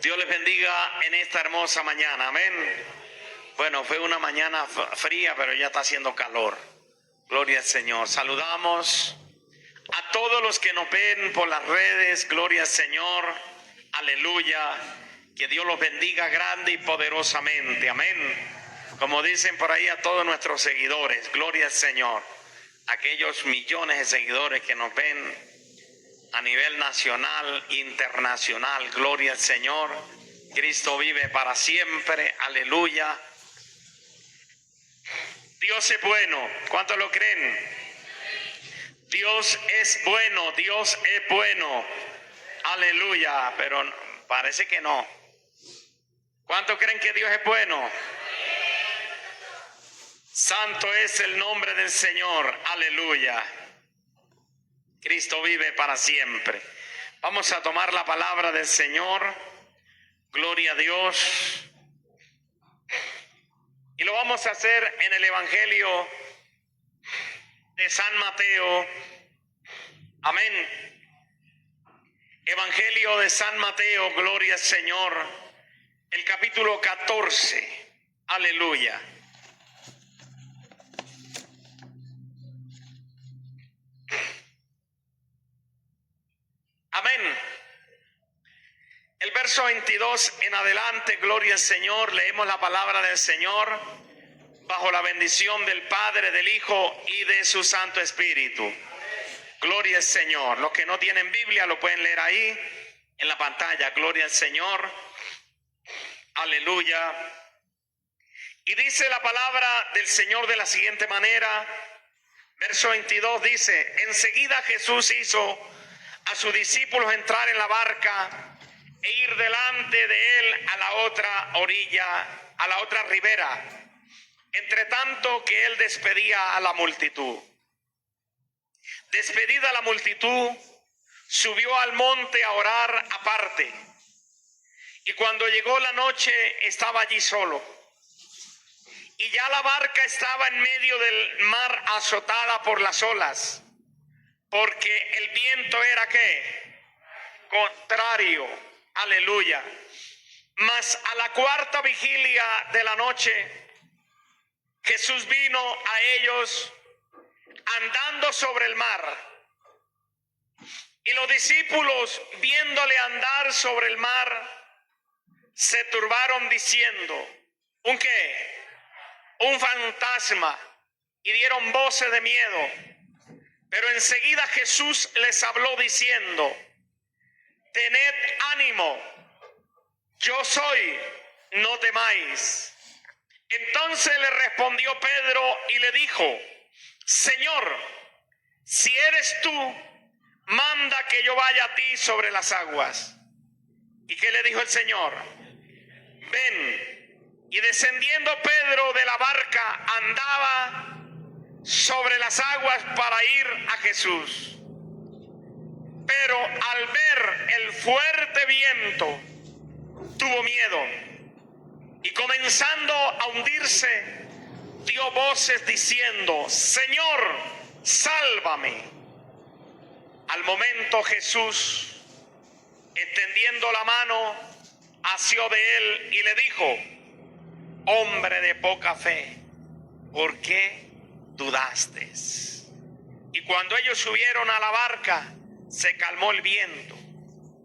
Dios les bendiga en esta hermosa mañana, amén. Bueno, fue una mañana fría, pero ya está haciendo calor. Gloria al Señor. Saludamos a todos los que nos ven por las redes. Gloria al Señor. Aleluya. Que Dios los bendiga grande y poderosamente, amén. Como dicen por ahí, a todos nuestros seguidores. Gloria al Señor. Aquellos millones de seguidores que nos ven a nivel nacional, internacional. Gloria al Señor. Cristo vive para siempre. Aleluya. Dios es bueno. ¿Cuántos lo creen? Dios es bueno. Dios es bueno. Aleluya. Pero parece que no. ¿Cuántos creen que Dios es bueno? Santo es el nombre del Señor. Aleluya. Cristo vive para siempre. Vamos a tomar la palabra del Señor. Gloria a Dios. Y lo vamos a hacer en el Evangelio de San Mateo. Amén. Evangelio de San Mateo, gloria al Señor. El capítulo 14. Aleluya. Amén. El verso 22 en adelante, gloria al Señor, leemos la palabra del Señor bajo la bendición del Padre, del Hijo y de su Santo Espíritu. Gloria al Señor. Los que no tienen Biblia lo pueden leer ahí en la pantalla. Gloria al Señor. Aleluya. Y dice la palabra del Señor de la siguiente manera. Verso 22 dice: enseguida Jesús hizo a sus discípulos entrar en la barca e ir delante de él a la otra orilla, a la otra ribera, entre tanto que él despedía a la multitud. Despedida la multitud, subió al monte a orar aparte. Y cuando llegó la noche, estaba allí solo. Y ya la barca estaba en medio del mar, azotada por las olas, porque el viento era ¿qué? Contrario. Aleluya. Mas a la cuarta vigilia de la noche, Jesús vino a ellos andando sobre el mar. Y los discípulos, viéndole andar sobre el mar, se turbaron diciendo: ¿un qué? Un fantasma. Y dieron voces de miedo. Pero enseguida Jesús les habló diciendo: tened ánimo, yo soy, no temáis. Entonces le respondió Pedro y le dijo: Señor, si eres tú, manda que yo vaya a ti sobre las aguas. ¿Y qué le dijo el Señor? Ven. Y descendiendo Pedro de la barca, andaba sobre las aguas para ir a Jesús. Pero al ver el fuerte viento, tuvo miedo. Y comenzando a hundirse, dio voces diciendo: Señor, sálvame. Al momento Jesús, extendiendo la mano, asió de él y le dijo: hombre de poca fe, ¿por qué dudaste? Y cuando ellos subieron a la barca, se calmó el viento.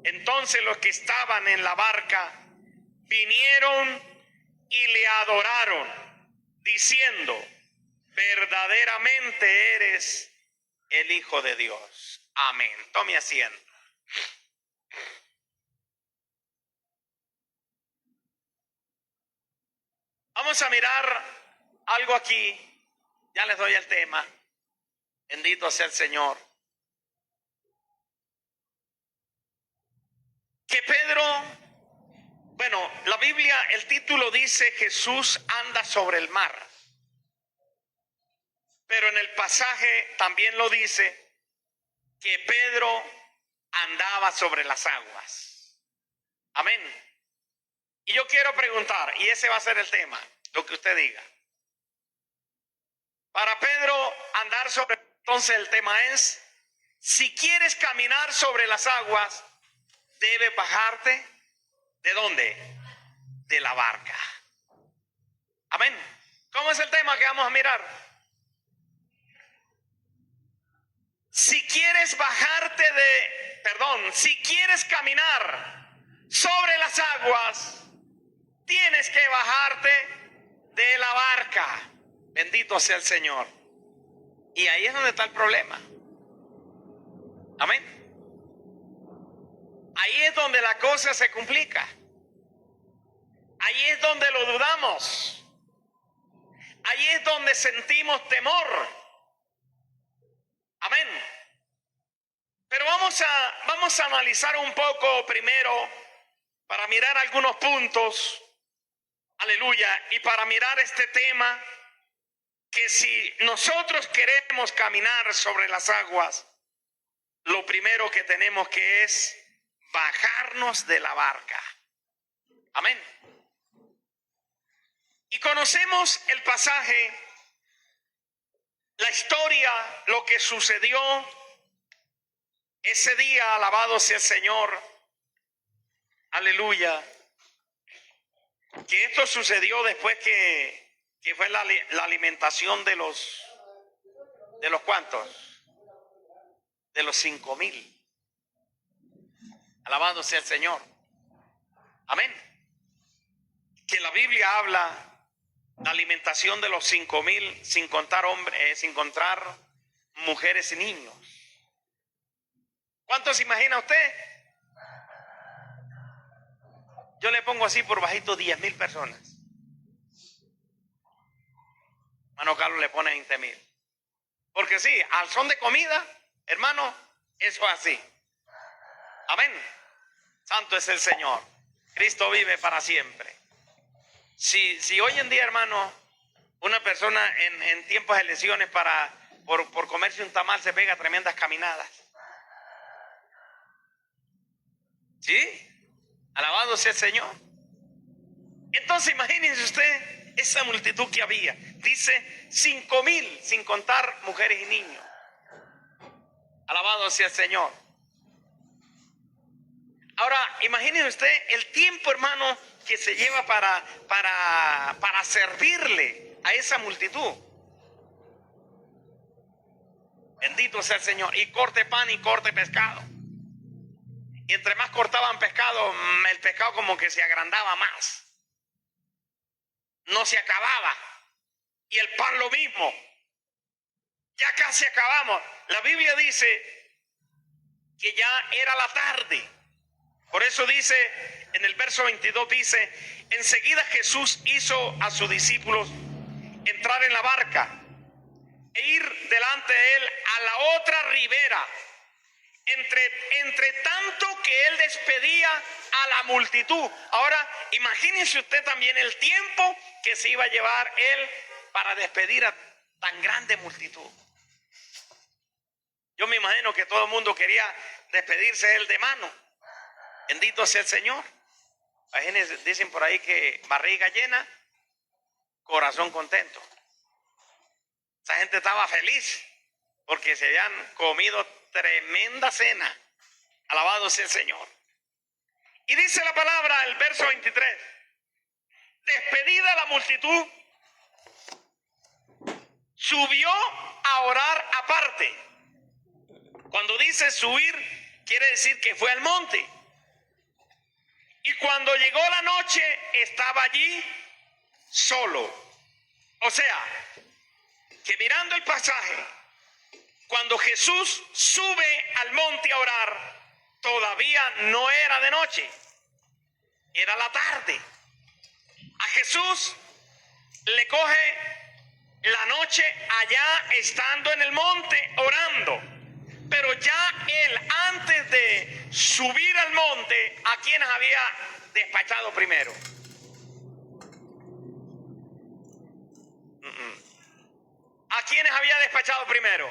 Entonces los que estaban en la barca vinieron y le adoraron, diciendo: verdaderamente eres el Hijo de Dios. Amén. Tome asiento. Vamos a mirar algo aquí. Ya les doy el tema. Bendito sea el Señor. Que Pedro, bueno, la Biblia, el título dice: Jesús anda sobre el mar. Pero en el pasaje también lo dice que Pedro andaba sobre las aguas. Amén. Y yo quiero preguntar, y ese va a ser el tema, lo que usted diga. Para Pedro andar sobre, entonces el tema es: si quieres caminar sobre las aguas, debes bajarte ¿De dónde? De la barca. Amén. ¿Cómo es el tema que vamos a mirar? Si quieres si quieres caminar sobre las aguas, tienes que bajarte de la barca. Bendito sea el Señor. Y ahí es donde está el problema. Amén. Ahí es donde la cosa se complica. Ahí es donde lo dudamos. Ahí es donde sentimos temor. Amén. Pero vamos a analizar un poco primero para mirar algunos puntos. Aleluya. Y para mirar este tema, que si nosotros queremos caminar sobre las aguas, lo primero que tenemos que es bajarnos de la barca. Amén. Y conocemos el pasaje, la historia, lo que sucedió ese día. Alabado sea el Señor. Aleluya. Que esto sucedió después que fue la alimentación de los ¿cuántos? De los 5,000. Alabado sea el Señor. Amén. Que la Biblia habla de alimentación de los 5,000 sin contar hombres, sin contar mujeres y niños. ¿Cuántos se imagina usted? Yo le pongo así por bajito 10,000 personas. Hermano Carlos le pone 20,000. Porque sí, al son de comida, hermano, eso es así. Amén. Santo es el Señor. Cristo vive para siempre. Si hoy en día, hermano, una persona en tiempos de elecciones por comerse un tamal se pega tremendas caminadas. ¿Sí? Alabado sea el Señor. Entonces imagínense usted esa multitud que había. Dice 5,000 sin contar mujeres y niños. Alabado sea el Señor. Ahora imagínense usted el tiempo, hermano, que se lleva para servirle a esa multitud. Bendito sea el Señor. Y corte pan y corte pescado. Y entre más cortaban pescado, el pescado como que se agrandaba más. No se acababa. Y el pan lo mismo. Ya casi acabamos. La Biblia dice que ya era la tarde. Por eso dice, en el verso 22 dice, enseguida Jesús hizo a sus discípulos entrar en la barca e ir delante de él a la otra ribera. Entre tanto que él despedía a la multitud. Ahora, imagínense usted también el tiempo que se iba a llevar él para despedir a tan grande multitud. Yo me imagino que todo el mundo quería despedirse de él de mano. Bendito sea el Señor. Dicen por ahí que barriga llena, corazón contento. Esa gente estaba feliz porque se habían comido tremenda cena. Alabado sea el Señor. Y dice la palabra, el verso 23. Despedida la multitud, subió a orar aparte. Cuando dice subir, quiere decir que fue al monte. Y cuando llegó la noche, estaba allí solo. O sea, que mirando el pasaje, cuando Jesús sube al monte a orar, todavía no era de noche, era la tarde. A Jesús le coge la noche allá estando en el monte orando. Pero ya él, antes de subir al monte, ¿a quiénes había despachado primero? ¿A quiénes había despachado primero?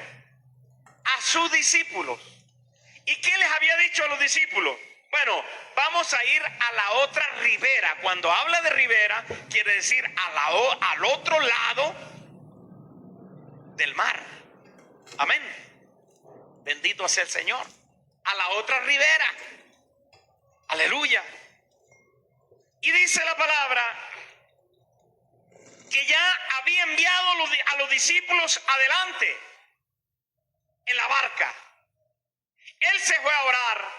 A sus discípulos. ¿Y qué les había dicho a los discípulos? Bueno, vamos a ir a la otra ribera. Cuando habla de ribera, quiere decir al otro lado del mar. Amén. Bendito sea el Señor. A la otra ribera. Aleluya. dice la palabra que ya había enviado a los discípulos adelante en la barca. Él se fue a orar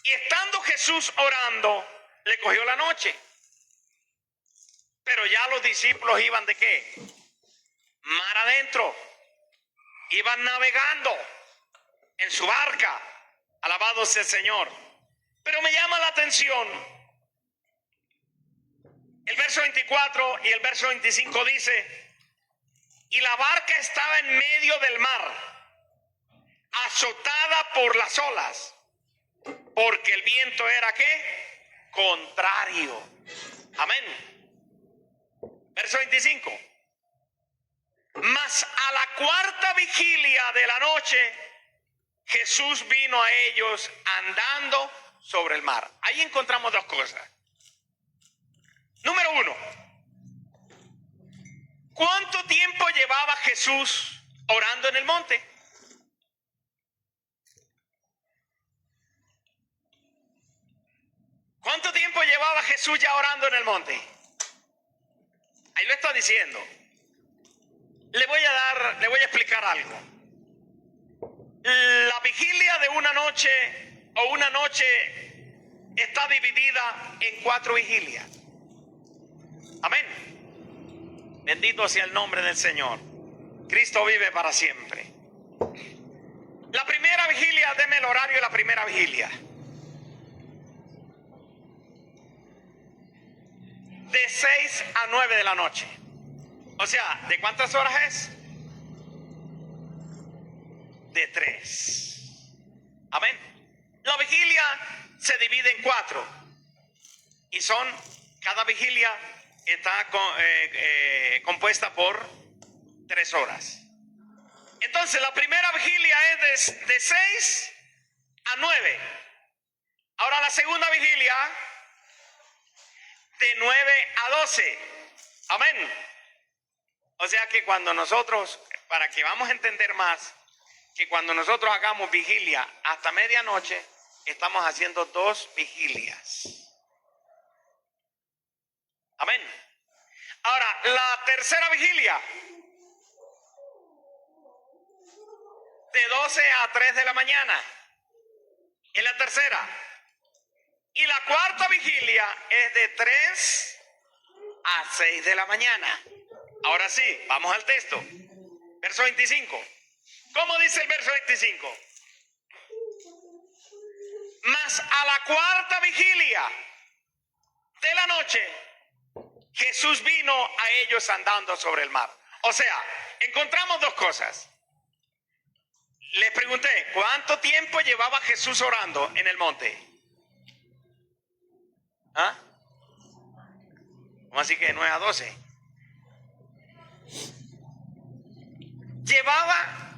y estando Jesús orando, le cogió la noche. Pero ya los discípulos iban ¿de qué? Mar adentro. Iban navegando en su barca. Alabado sea el Señor. Pero me llama la atención el verso 24 y el verso 25 dice: y la barca estaba en medio del mar, azotada por las olas, porque el viento era ¿qué? Contrario. Amén. Verso 25. Mas a la cuarta vigilia de la noche, Jesús vino a ellos andando sobre el mar. Ahí encontramos dos cosas. Número uno, ¿cuánto tiempo llevaba Jesús orando en el monte? ¿Cuánto tiempo llevaba Jesús ya orando en el monte? Ahí lo está diciendo. Le voy a explicar algo. La vigilia de una noche o una noche está dividida en 4 vigilias. Amén. Bendito sea el nombre del Señor. Cristo vive para siempre. La primera vigilia, deme el horario de la primera vigilia. De 6 a 9 de la noche. O sea, ¿de cuántas horas es? De 3. Amén. La vigilia se divide en 4. Y cada vigilia está compuesta por 3 horas. Entonces la primera vigilia es de 6 a 9. Ahora la segunda vigilia de 9 a 12. Amén. O sea que cuando nosotros, para que vamos a entender más, que cuando nosotros hagamos vigilia hasta medianoche, estamos haciendo 2 vigilias. Amén. Ahora, la tercera vigilia, de 12 a 3 de la mañana, es la tercera. Y la cuarta vigilia es de 3 a 6 de la mañana. Ahora sí, vamos al texto. Verso 25. ¿Cómo dice el verso 25? Mas a la cuarta vigilia de la noche, Jesús vino a ellos andando sobre el mar. O sea, encontramos 2 cosas. Les pregunté, ¿cuánto tiempo llevaba Jesús orando en el monte? ¿Ah? ¿Cómo así que de 9 a 12? Llevaba,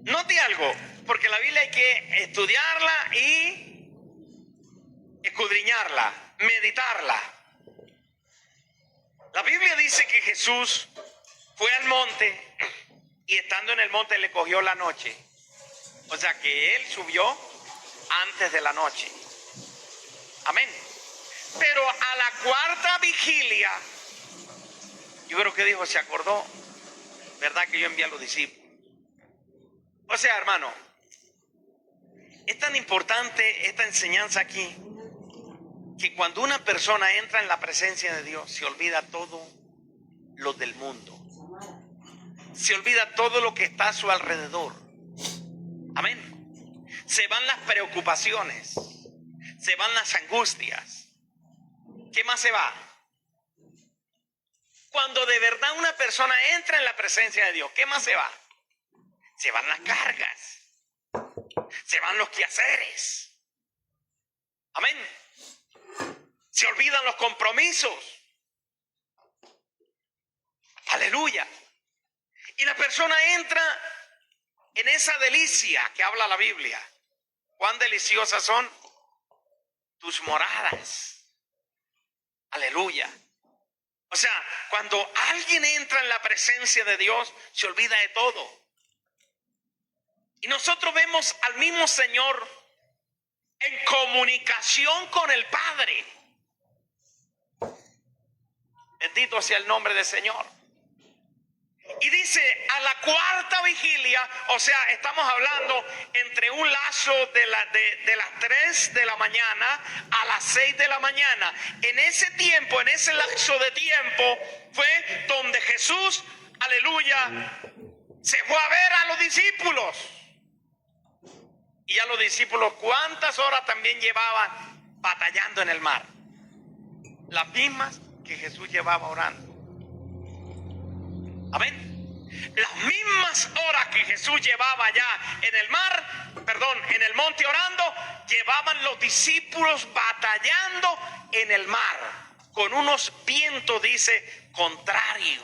note algo, porque la Biblia hay que estudiarla y escudriñarla, meditarla. La Biblia dice que Jesús fue al monte y estando en el monte le cogió la noche. O sea que él subió antes de la noche. Amén. Pero a la cuarta vigilia, yo creo que dijo, se acordó, ¿verdad que yo envié a los discípulos? O sea, hermano, es tan importante esta enseñanza aquí, que cuando una persona entra en la presencia de Dios, se olvida todo lo del mundo. Se olvida todo lo que está a su alrededor. Amén. Se van las preocupaciones, se van las angustias. ¿Qué más se va? Cuando de verdad una persona entra en la presencia de Dios, ¿qué más se va? Se van las cargas, se van los quehaceres. Amén. Se olvidan los compromisos. Aleluya. Y la persona entra en esa delicia que habla la Biblia. Cuán deliciosas son tus moradas. Aleluya. O sea, cuando alguien entra en la presencia de Dios, se olvida de todo. Y nosotros vemos al mismo Señor en comunicación con el Padre. Bendito sea el nombre del Señor. Y dice, a la cuarta vigilia, o sea, estamos hablando entre un lazo de las 3 de la mañana a las 6 de la mañana. En ese tiempo, en ese lapso de tiempo, fue donde Jesús, aleluya, se fue a ver a los discípulos. Y a los discípulos, ¿cuántas horas también llevaban batallando en el mar? Las mismas que Jesús llevaba orando. Amén. Las mismas horas que Jesús llevaba allá en el mar, en el monte orando, llevaban los discípulos batallando en el mar, con unos vientos, dice, contrarios.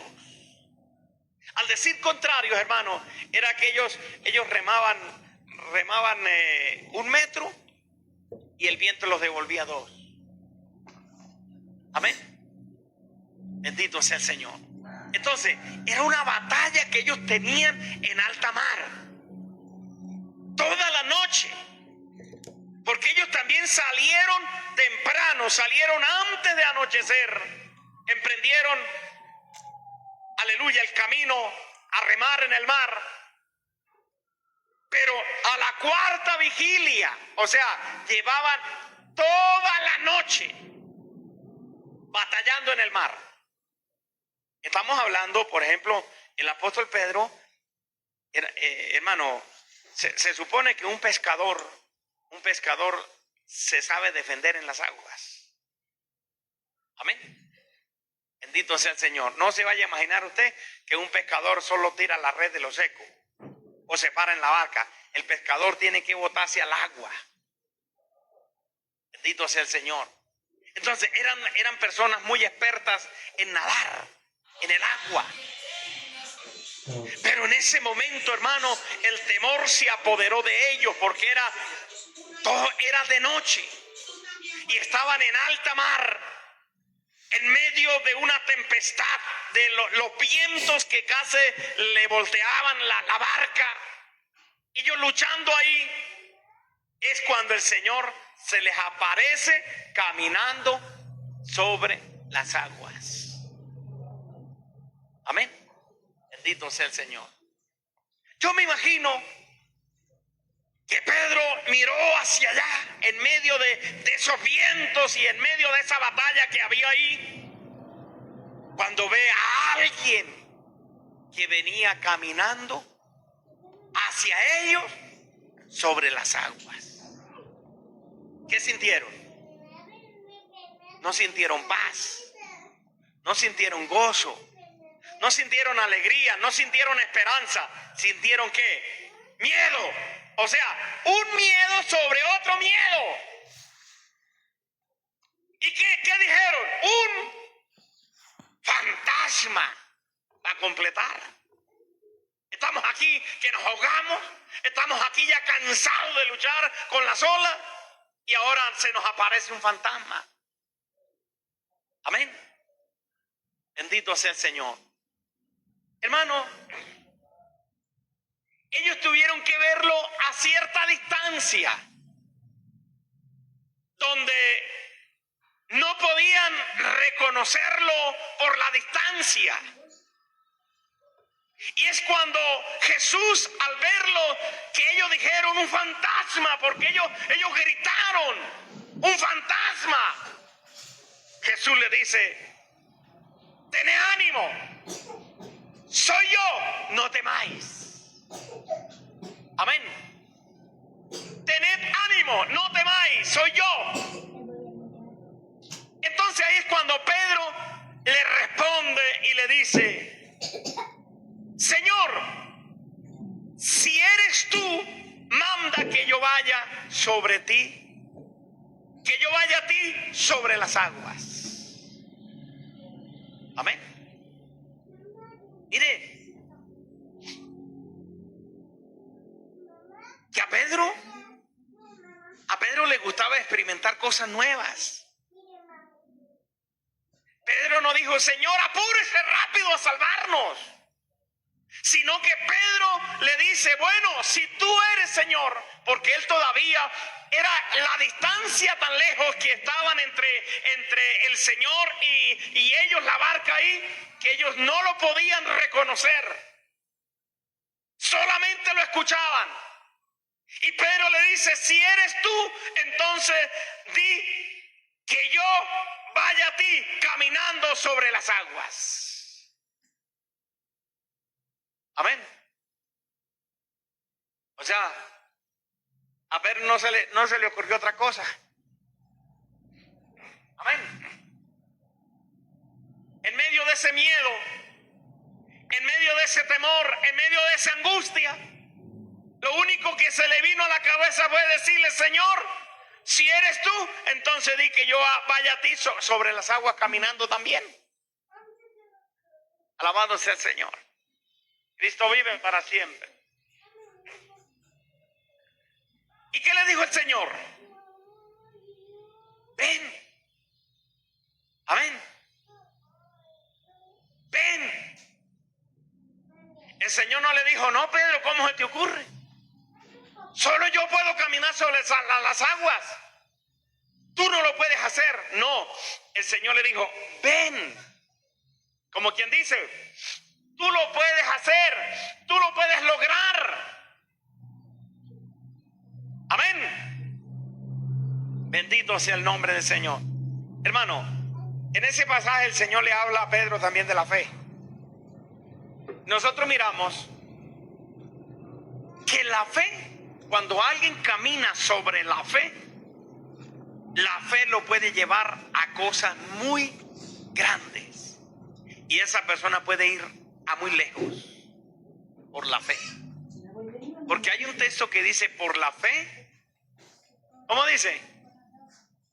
Al decir contrarios, hermano, era que ellos remaban 1 metro y el viento los devolvía 2. Amén. Bendito sea el Señor. Entonces, era una batalla que ellos tenían en alta mar toda la noche, porque ellos también salieron temprano, salieron antes de anochecer, emprendieron, aleluya, el camino a remar en el mar. Pero a la cuarta vigilia, o sea, llevaban toda la noche batallando en el mar. Estamos hablando, por ejemplo, el apóstol Pedro, hermano, se supone que un pescador se sabe defender en las aguas. Amén. Bendito sea el Señor. No se vaya a imaginar usted que un pescador solo tira la red de lo seco o se para en la barca. El pescador tiene que botarse al agua. Bendito sea el Señor. Entonces eran personas muy expertas en nadar en el agua. Pero en ese momento, hermano, el temor se apoderó de ellos, porque todo era de noche y estaban en alta mar, en medio de una tempestad, de los vientos que casi le volteaban la barca. Ellos luchando ahí, es cuando el Señor se les aparece caminando sobre las aguas. Amén. Bendito sea el Señor. Yo me imagino que Pedro miró hacia allá, en medio de esos vientos y en medio de esa batalla que había ahí, cuando ve a alguien que venía caminando hacia ellos sobre las aguas. ¿Qué sintieron? No sintieron paz, no sintieron gozo, no sintieron alegría, no sintieron esperanza. ¿Sintieron qué? Miedo. O sea, un miedo sobre otro miedo. ¿Y qué dijeron? Un fantasma va a completar. Estamos aquí que nos ahogamos, estamos aquí ya cansados de luchar con las olas y ahora se nos aparece un fantasma. Amén. Bendito sea el Señor. Hermano, ellos tuvieron que verlo a cierta distancia, donde no podían reconocerlo por la distancia. Y es cuando Jesús, al verlo, que ellos dijeron un fantasma, porque ellos gritaron un fantasma. Jesús le dice: tened ánimo, soy yo, no temáis. Amén. Tened ánimo, no temáis, soy yo. Entonces ahí es cuando Pedro le responde y le dice: Señor, si eres tú, manda que yo vaya sobre ti, que yo vaya a ti sobre las aguas. Amén. Mire, que a Pedro le gustaba experimentar cosas nuevas. Pedro no dijo: Señor, apúrese rápido a salvarnos. sino que Pedro le dice, bueno, si tú eres Señor, porque él todavía era la distancia tan lejos que estaban entre el Señor y ellos, la barca ahí, que ellos no lo podían reconocer, solamente lo escuchaban. Y Pedro le dice, si eres tú, entonces di que yo vaya a ti caminando sobre las aguas. Amén. O sea, a Pedro no se le ocurrió otra cosa. Amén. En medio de ese miedo, en medio de ese temor, en medio de esa angustia, lo único que se le vino a la cabeza fue decirle, Señor, si eres tú, entonces di que yo vaya a ti sobre las aguas caminando también. Alabado sea el Señor. Cristo vive para siempre. ¿Y qué le dijo el Señor? Ven. Amén. Ven. El Señor no le dijo, no, Pedro, ¿cómo se te ocurre? Solo yo puedo caminar sobre las aguas. Tú no lo puedes hacer. No, el Señor le dijo, ven. Como quien dice, tú lo puedes hacer, tú lo puedes lograr. Amén. Bendito sea el nombre del Señor. Hermano, en ese pasaje el Señor le habla a Pedro también de la fe. Nosotros miramos que la fe, cuando alguien camina sobre la fe lo puede llevar a cosas muy grandes. Y esa persona puede ir a muy lejos por la fe. Porque hay un texto que dice, por la fe, ¿cómo dice?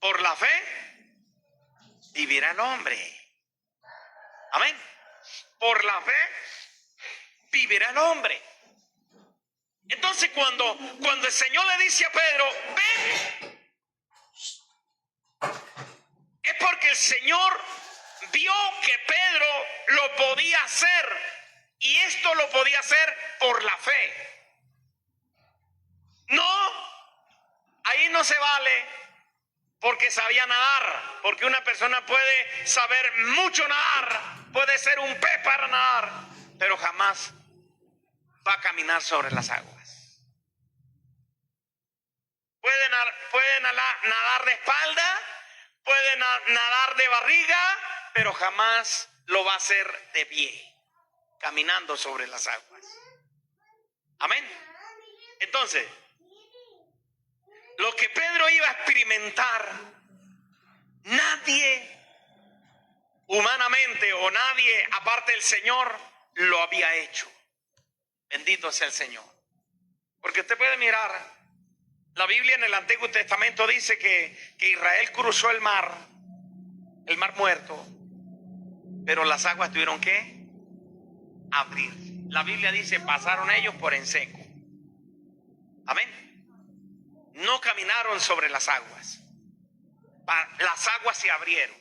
Por la fe vivirá el hombre. Amén. Por la fe vivirá el hombre. Entonces cuando el Señor le dice a Pedro, ven, es porque el Señor vio que Pedro lo podía hacer, y esto lo podía hacer por la fe. No, ahí no se vale porque sabía nadar, porque una persona puede saber mucho nadar, puede ser un pez para nadar, pero jamás va a caminar sobre las aguas. Puede nadar de espalda, puede nadar de barriga, pero jamás lo va a hacer de pie, caminando sobre las aguas. Amén. Entonces, lo que Pedro iba a experimentar, nadie humanamente o nadie aparte del Señor lo había hecho. Bendito sea el Señor. Porque usted puede mirar, la Biblia en el Antiguo Testamento dice que Israel cruzó el mar muerto, pero las aguas tuvieron que abrir. La Biblia dice, pasaron ellos por en seco. Amén. No caminaron sobre las aguas. Las aguas se abrieron.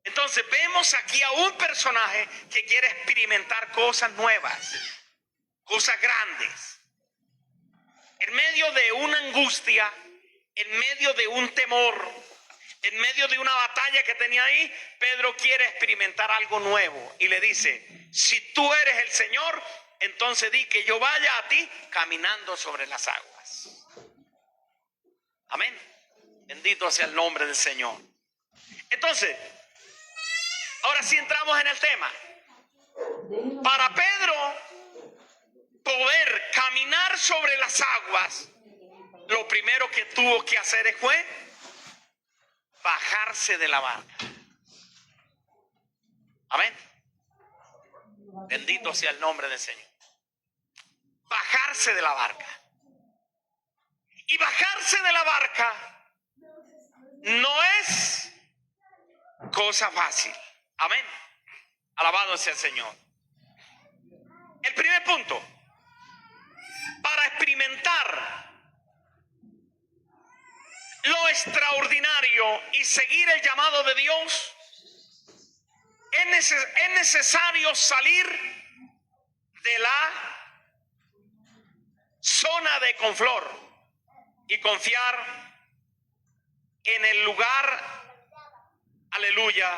Entonces vemos aquí a un personaje que quiere experimentar cosas nuevas, cosas grandes. En medio de una angustia, en medio de un temor, en medio de una batalla que tenía ahí, Pedro quiere experimentar algo nuevo y le dice, si tú eres el Señor, entonces di que yo vaya a ti caminando sobre las aguas. Amén. Bendito sea el nombre del Señor. Entonces, ahora sí entramos en el tema. Para Pedro poder caminar sobre las aguas, lo primero que tuvo que hacer fue bajarse de la barca. Amén. Bendito sea el nombre del Señor. Bajarse de la barca. Y bajarse de la barca no es cosa fácil. Amén. Alabado sea el Señor. El primer punto, para experimentar lo extraordinario y seguir el llamado de Dios, es necesario salir de la zona de confort y confiar en el lugar, aleluya,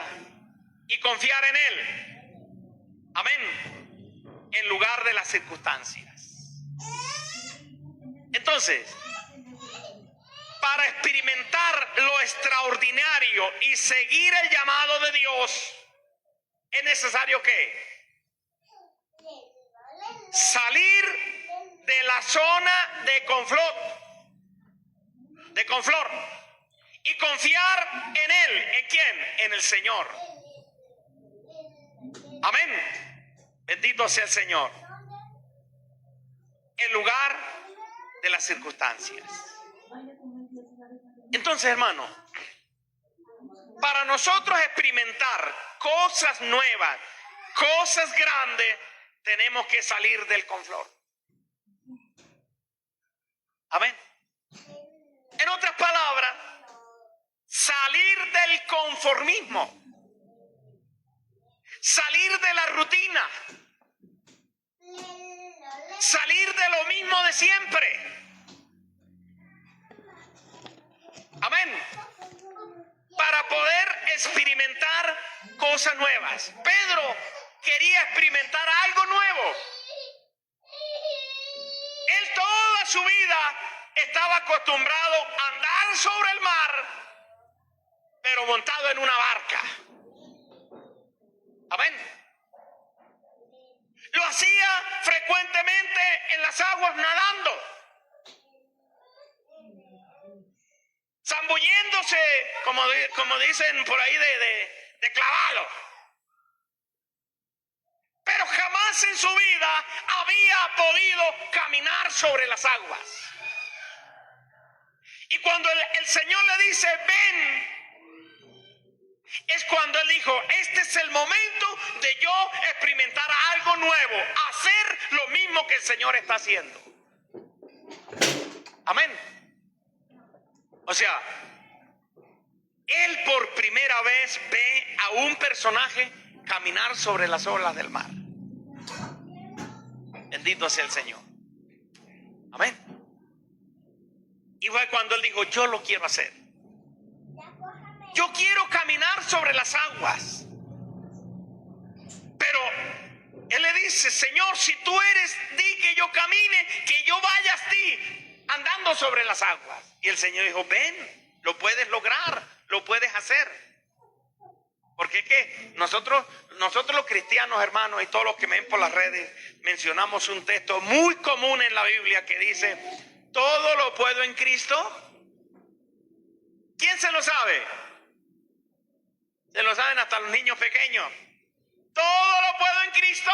y confiar en Él, amén, en lugar de las circunstancias. Entonces, para experimentar lo extraordinario y seguir el llamado de Dios, es necesario que salir de la zona de confort, y confiar en Él. ¿En quién? En el Señor. Amén. Bendito sea el Señor. En lugar de las circunstancias. Entonces, hermano, para nosotros experimentar cosas nuevas, cosas grandes, tenemos que salir del confort. Amén. En otras palabras, salir del conformismo, salir de la rutina, salir de lo mismo de siempre. Amén. Para poder experimentar cosas nuevas. Pedro quería experimentar algo nuevo. Él toda su vida estaba acostumbrado a andar sobre el mar, pero montado en una barca. Amén. Lo hacía frecuentemente en las aguas nadando, zambulléndose, como dicen por ahí, de clavado. Pero jamás en su vida había podido caminar sobre las aguas. Y cuando el Señor le dice, ven, es cuando Él dijo, este es el momento de yo experimentar algo nuevo, hacer lo mismo que el Señor está haciendo. Amén. O sea, Él por primera vez ve a un personaje caminar sobre las olas del mar. Bendito sea el Señor. Amén. Y fue cuando Él dijo, yo lo quiero hacer. Yo quiero caminar sobre las aguas. Pero Él le dice, Señor, si tú eres, di que yo camine, que yo vaya a ti, andando sobre las aguas. Y el Señor dijo, ven, lo puedes lograr, lo puedes hacer. Porque es que nosotros los cristianos, hermanos, y todos los que me ven por las redes, mencionamos un texto muy común en la Biblia que dice, todo lo puedo en Cristo. ¿Quién se lo sabe? Se lo saben hasta los niños pequeños. Todo lo puedo en Cristo.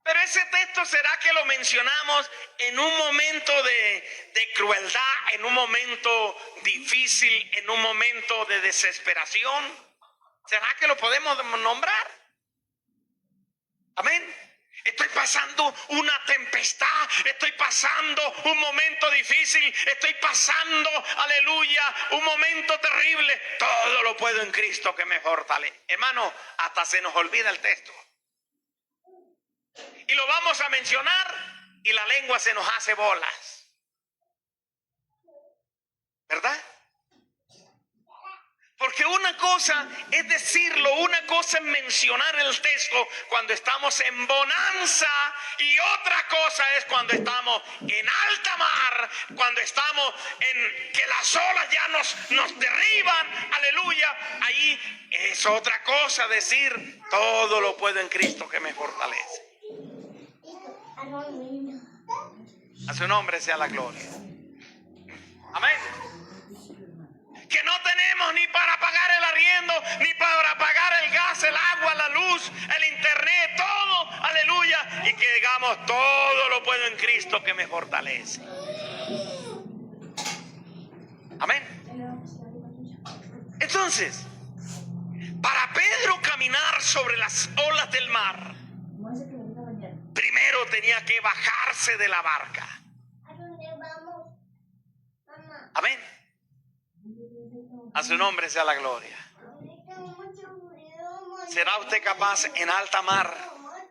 Pero ese texto, ¿será que lo mencionamos en un momento de crueldad, en un momento difícil, en un momento de desesperación? ¿Será que lo podemos nombrar? Amén. Estoy pasando una tempestad, estoy pasando un momento difícil, estoy pasando, aleluya, un momento terrible. Todo lo puedo en Cristo que me fortalece. Hermano, hasta se nos olvida el texto. Y lo vamos a mencionar y la lengua se nos hace bolas. ¿Verdad? Porque una cosa es decirlo, una cosa es mencionar el texto cuando estamos en bonanza y otra cosa es cuando estamos en alta mar, cuando estamos en que las olas ya nos derriban, aleluya. Ahí es otra cosa decir, todo lo puedo en Cristo que me fortalece. A su nombre sea la gloria. Amén. Que no tenemos ni para pagar el arriendo, ni para pagar el gas, el agua, la luz, el internet, todo, aleluya. Y que digamos, todo lo puedo en Cristo que me fortalece. Amén. Entonces, para Pedro caminar sobre las olas del mar, primero tenía que bajarse de la barca. Amén. A su nombre sea la gloria. ¿Será usted capaz en alta mar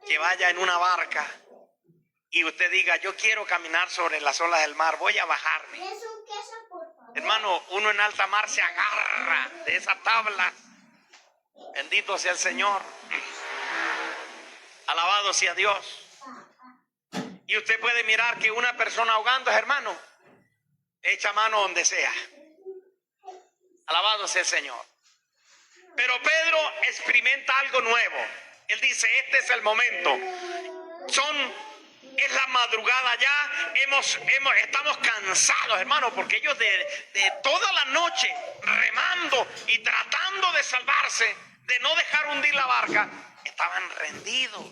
que vaya en una barca y usted diga, yo quiero caminar sobre las olas del mar, voy a bajarme? Hermano, uno en alta mar se agarra de esa tabla. Bendito sea el Señor. Alabado sea Dios. Y usted puede mirar que una persona ahogando, hermano, echa mano donde sea. Alabado sea el Señor. Pero Pedro experimenta algo nuevo. Él dice, este es el momento. Es la madrugada ya. Estamos cansados, hermano, porque ellos de toda la noche remando y tratando de salvarse, de no dejar hundir la barca, estaban rendidos,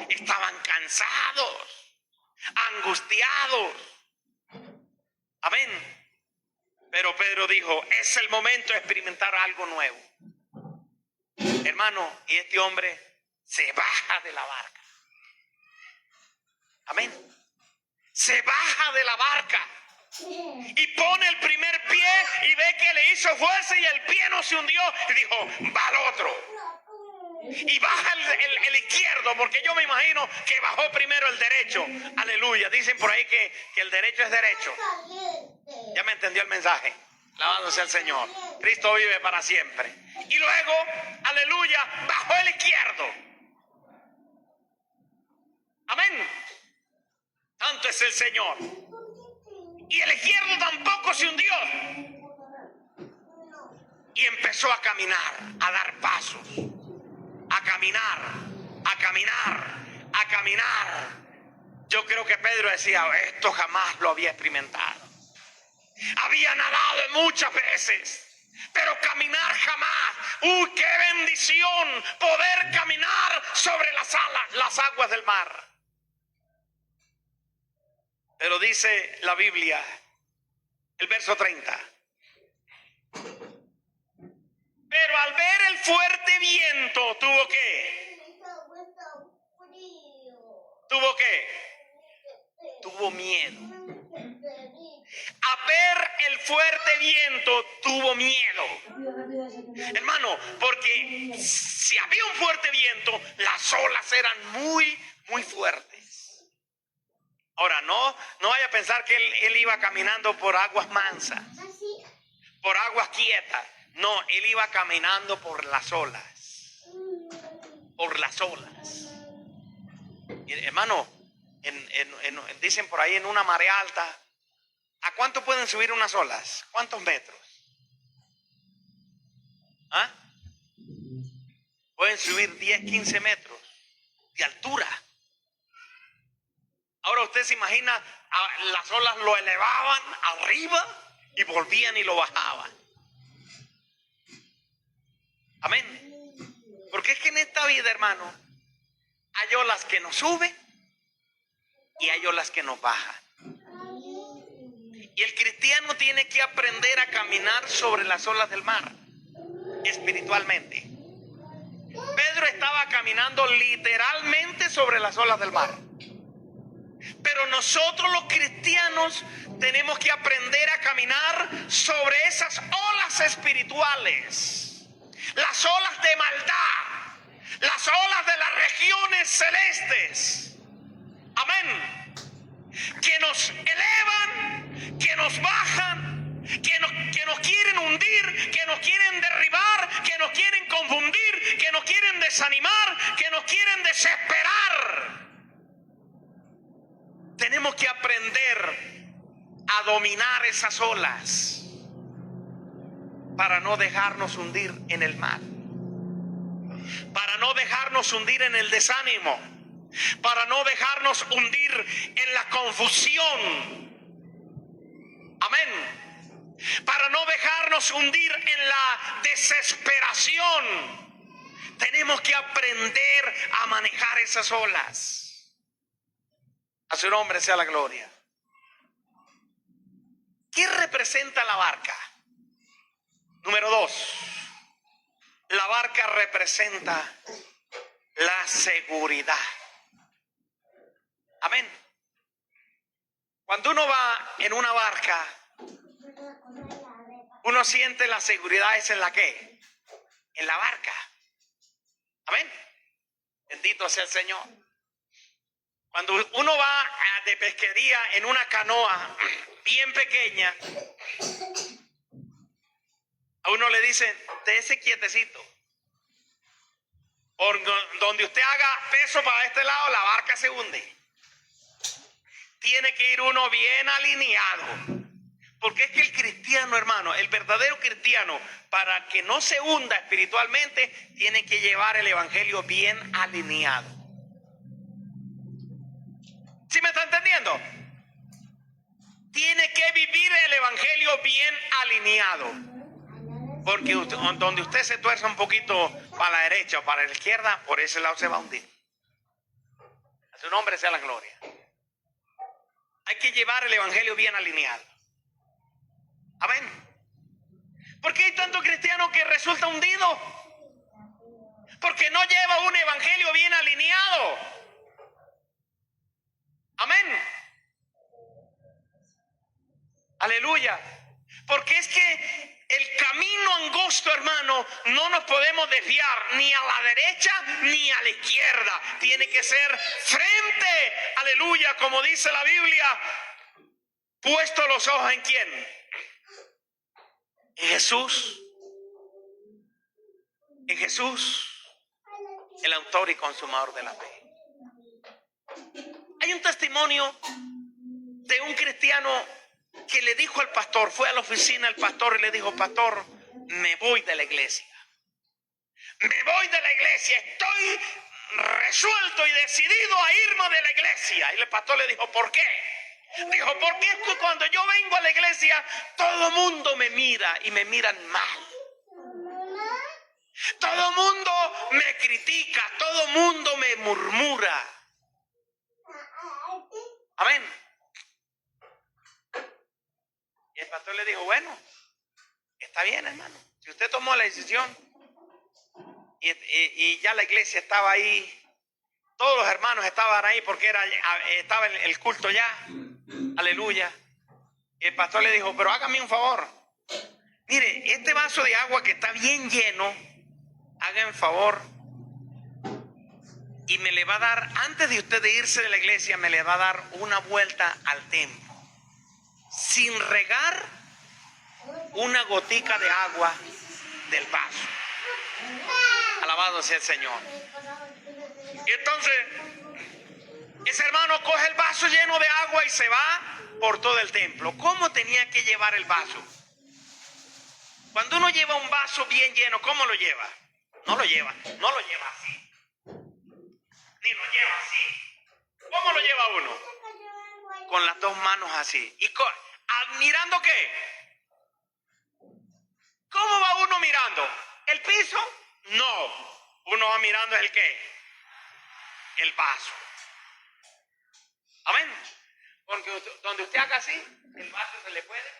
estaban cansados, angustiados. Amén. Pero Pedro dijo, es el momento de experimentar algo nuevo. Hermano, y este hombre se baja de la barca. Amén. Se baja de la barca y pone el primer pie y ve que le hizo fuerza y el pie no se hundió. Y dijo, va al otro. Y baja el izquierdo, porque yo me imagino que bajó primero el derecho. Aleluya. Dicen por ahí que el derecho es derecho. Ya me entendió el mensaje. Alabado sea el Señor. Cristo vive para siempre. Y luego, aleluya, bajó el izquierdo. Amén. Tanto es el Señor. Y el izquierdo tampoco se hundió. Y empezó a caminar, a dar pasos. A caminar, a caminar, a caminar. Yo creo que Pedro decía, esto jamás lo había experimentado. Había nadado muchas veces, pero caminar jamás. ¡Uy, qué bendición poder caminar sobre las aguas del mar! Pero dice la Biblia, el verso 30. Pero al ver el fuerte viento, ¿tuvo qué? ¿Tuvo qué? Tuvo miedo. A ver el fuerte viento, tuvo miedo. Hermano, porque si había un fuerte viento, las olas eran muy, muy fuertes. Ahora, no vaya a pensar que él iba caminando por aguas mansas, por aguas quietas. No, él iba caminando por las olas. Por las olas. Y, hermano, dicen por ahí en una marea alta, ¿a cuánto pueden subir unas olas? ¿Cuántos metros? ¿Ah? Pueden subir 10, 15 metros de altura. Ahora usted se imagina, las olas lo elevaban arriba y volvían y lo bajaban. Amén. Porque es que en esta vida, hermano, hay olas que nos suben y hay olas que nos bajan. Y el cristiano tiene que aprender a caminar sobre las olas del mar, espiritualmente. Pedro estaba caminando literalmente sobre las olas del mar. Pero nosotros los cristianos tenemos que aprender a caminar sobre esas olas espirituales. Las olas de maldad, las olas de las regiones celestes. Amén. Que nos elevan, que nos bajan, que nos quieren hundir, que nos quieren derribar, que nos quieren confundir, que nos quieren desanimar, que nos quieren desesperar. Tenemos que aprender a dominar esas olas para no dejarnos hundir en el mal, para no dejarnos hundir en el desánimo, para no dejarnos hundir en la confusión. Amén. Para no dejarnos hundir en la desesperación. Tenemos que aprender a manejar esas olas. A su nombre sea la gloria. ¿Qué representa la barca? Número 2. La barca representa la seguridad. Amén. Cuando uno va en una barca, uno siente la seguridad. ¿Es en la qué? En la barca. Amén. Bendito sea el Señor. Cuando uno va de pesquería en una canoa bien pequeña, a uno le dicen, déjese quietecito. Por donde usted haga peso para este lado, la barca se hunde. Tiene que ir uno bien alineado. Porque es que el cristiano, hermano, el verdadero cristiano, para que no se hunda espiritualmente, tiene que llevar el evangelio bien alineado. ¿Sí me está entendiendo? Tiene que vivir el evangelio bien alineado. Porque donde usted se tuerza un poquito para la derecha o para la izquierda, por ese lado se va a hundir. A su nombre sea la gloria. Hay que llevar el evangelio bien alineado. Amén. ¿Por qué hay tanto cristiano que resulta hundido? Porque no lleva un evangelio bien alineado. Amén. Aleluya. Porque es que el camino angosto, hermano, no nos podemos desviar ni a la derecha ni a la izquierda. Tiene que ser frente, aleluya, como dice la Biblia, puesto los ojos en ¿quién? En Jesús. En Jesús, el autor y consumador de la fe. Hay un testimonio de un cristiano que le dijo al pastor, fue a la oficina del pastor y le dijo, pastor, me voy de la iglesia. Me voy de la iglesia, estoy resuelto y decidido a irme de la iglesia. Y el pastor le dijo, ¿por qué? Dijo, porque es que cuando yo vengo a la iglesia, todo mundo me mira y me miran mal. Todo mundo me critica, todo mundo me murmura. Amén. Y el pastor le dijo, bueno, está bien, hermano. Si usted tomó la decisión y ya la iglesia estaba ahí, todos los hermanos estaban ahí porque estaba el culto ya. Aleluya. Y el pastor le dijo, pero hágame un favor. Mire, este vaso de agua que está bien lleno, haga un favor y me le va a dar, antes de usted irse de la iglesia, me le va a dar una vuelta al templo, sin regar una gotica de agua del vaso. Alabado sea el Señor. Y entonces, ese hermano coge el vaso lleno de agua y se va por todo el templo. ¿Cómo tenía que llevar el vaso? Cuando uno lleva un vaso bien lleno, ¿cómo lo lleva? No lo lleva así. Ni lo lleva así. ¿Cómo lo lleva uno? Con las dos manos así. ¿Y mirando qué? ¿Cómo va uno mirando? ¿El piso? No. Uno va mirando el qué? El vaso. Amén. Porque donde usted haga así, el vaso se le puede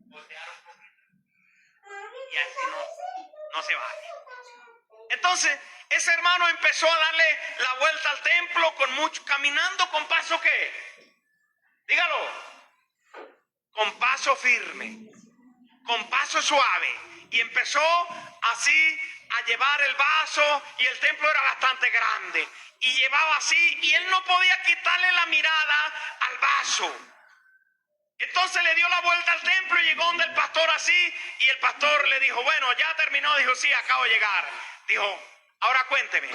voltear un poquito. Y así no se vale. Entonces, ese hermano empezó a darle la vuelta al templo caminando con paso ¿qué? Dígalo. Con paso firme, con paso suave. Y empezó así a llevar el vaso, y el templo era bastante grande. Y llevaba así, y él no podía quitarle la mirada al vaso. Entonces le dio la vuelta al templo y llegó donde el pastor así, y el pastor le dijo, bueno, ya terminó. Dijo, sí, acabo de llegar. Dijo, ahora cuénteme,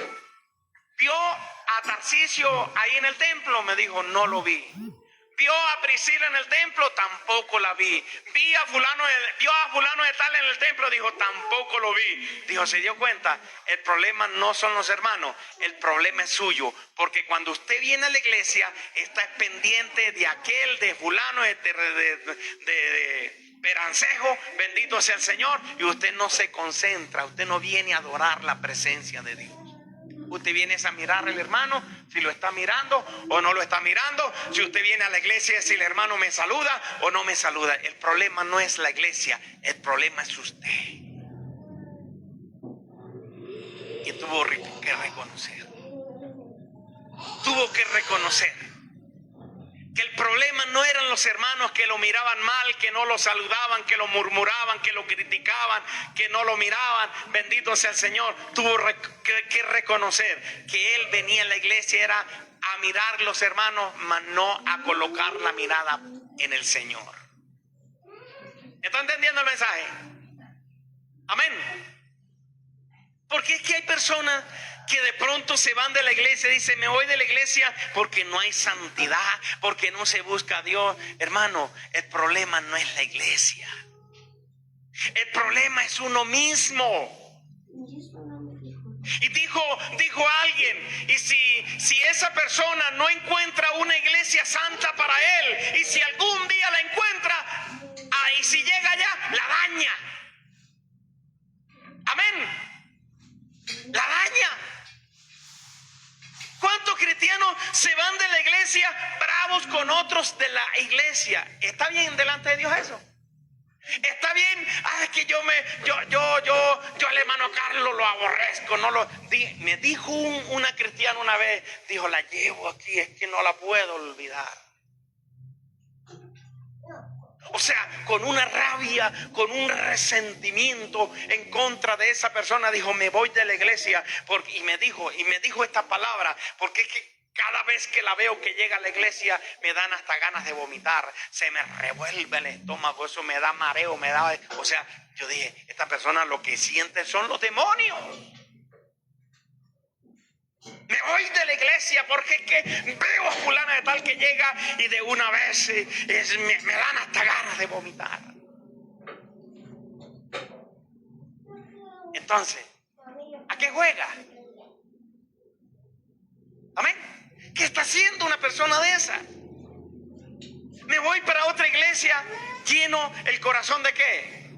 ¿vio a Tarcisio ahí en el templo? Me dijo, no lo vi. ¿Vio a Priscila en el templo? Tampoco la vi. ¿Vio a fulano de tal en el templo? Dijo, tampoco lo vi. Dijo, ¿se dio cuenta? El problema no son los hermanos, el problema es suyo. Porque cuando usted viene a la iglesia, está pendiente de aquel, de fulano, de Perancejo, bendito sea el Señor. Y usted no se concentra, usted no viene a adorar la presencia de Dios. Usted viene a mirar al hermano, si lo está mirando o no lo está mirando. Si usted viene a la iglesia, si el hermano me saluda o no me saluda. El problema no es la iglesia, el problema es usted. Y tuvo que reconocer que el problema no eran los hermanos que lo miraban mal, que no lo saludaban, que lo murmuraban, que lo criticaban, que no lo miraban. Bendito sea el Señor. Tuvo que reconocer que él venía a la iglesia era a mirar los hermanos, mas no a colocar la mirada en el Señor. ¿Está entendiendo el mensaje? Amén. Porque es que hay personas que de pronto se van de la iglesia y dicen, me voy de la iglesia porque no hay santidad, porque no se busca a Dios. Hermano, el problema no es la iglesia. El problema es uno mismo. Y dijo alguien, y si esa persona no encuentra una iglesia santa para él, y si algún día la encuentra, y si llega allá, la daña. Amén. La daña. ¿Cuántos cristianos se van de la iglesia bravos con otros de la iglesia? ¿Está bien delante de Dios eso? Está bien. Es que yo al hermano Carlos lo aborrezco. Me dijo una cristiana una vez, dijo, la llevo aquí, es que no la puedo olvidar. O sea, con una rabia, con un resentimiento en contra de esa persona, dijo, me voy de la iglesia. Y me dijo esta palabra, porque es que cada vez que la veo que llega a la iglesia, me dan hasta ganas de vomitar. Se me revuelve el estómago, eso me da mareo, o sea, yo dije, esta persona lo que siente son los demonios. Me voy de la iglesia porque es que veo a fulana de tal que llega y de una vez me dan hasta ganas de vomitar. Entonces, ¿a qué juega? ¿Amén? ¿Qué está haciendo una persona de esa? Me voy para otra iglesia lleno el corazón ¿de qué?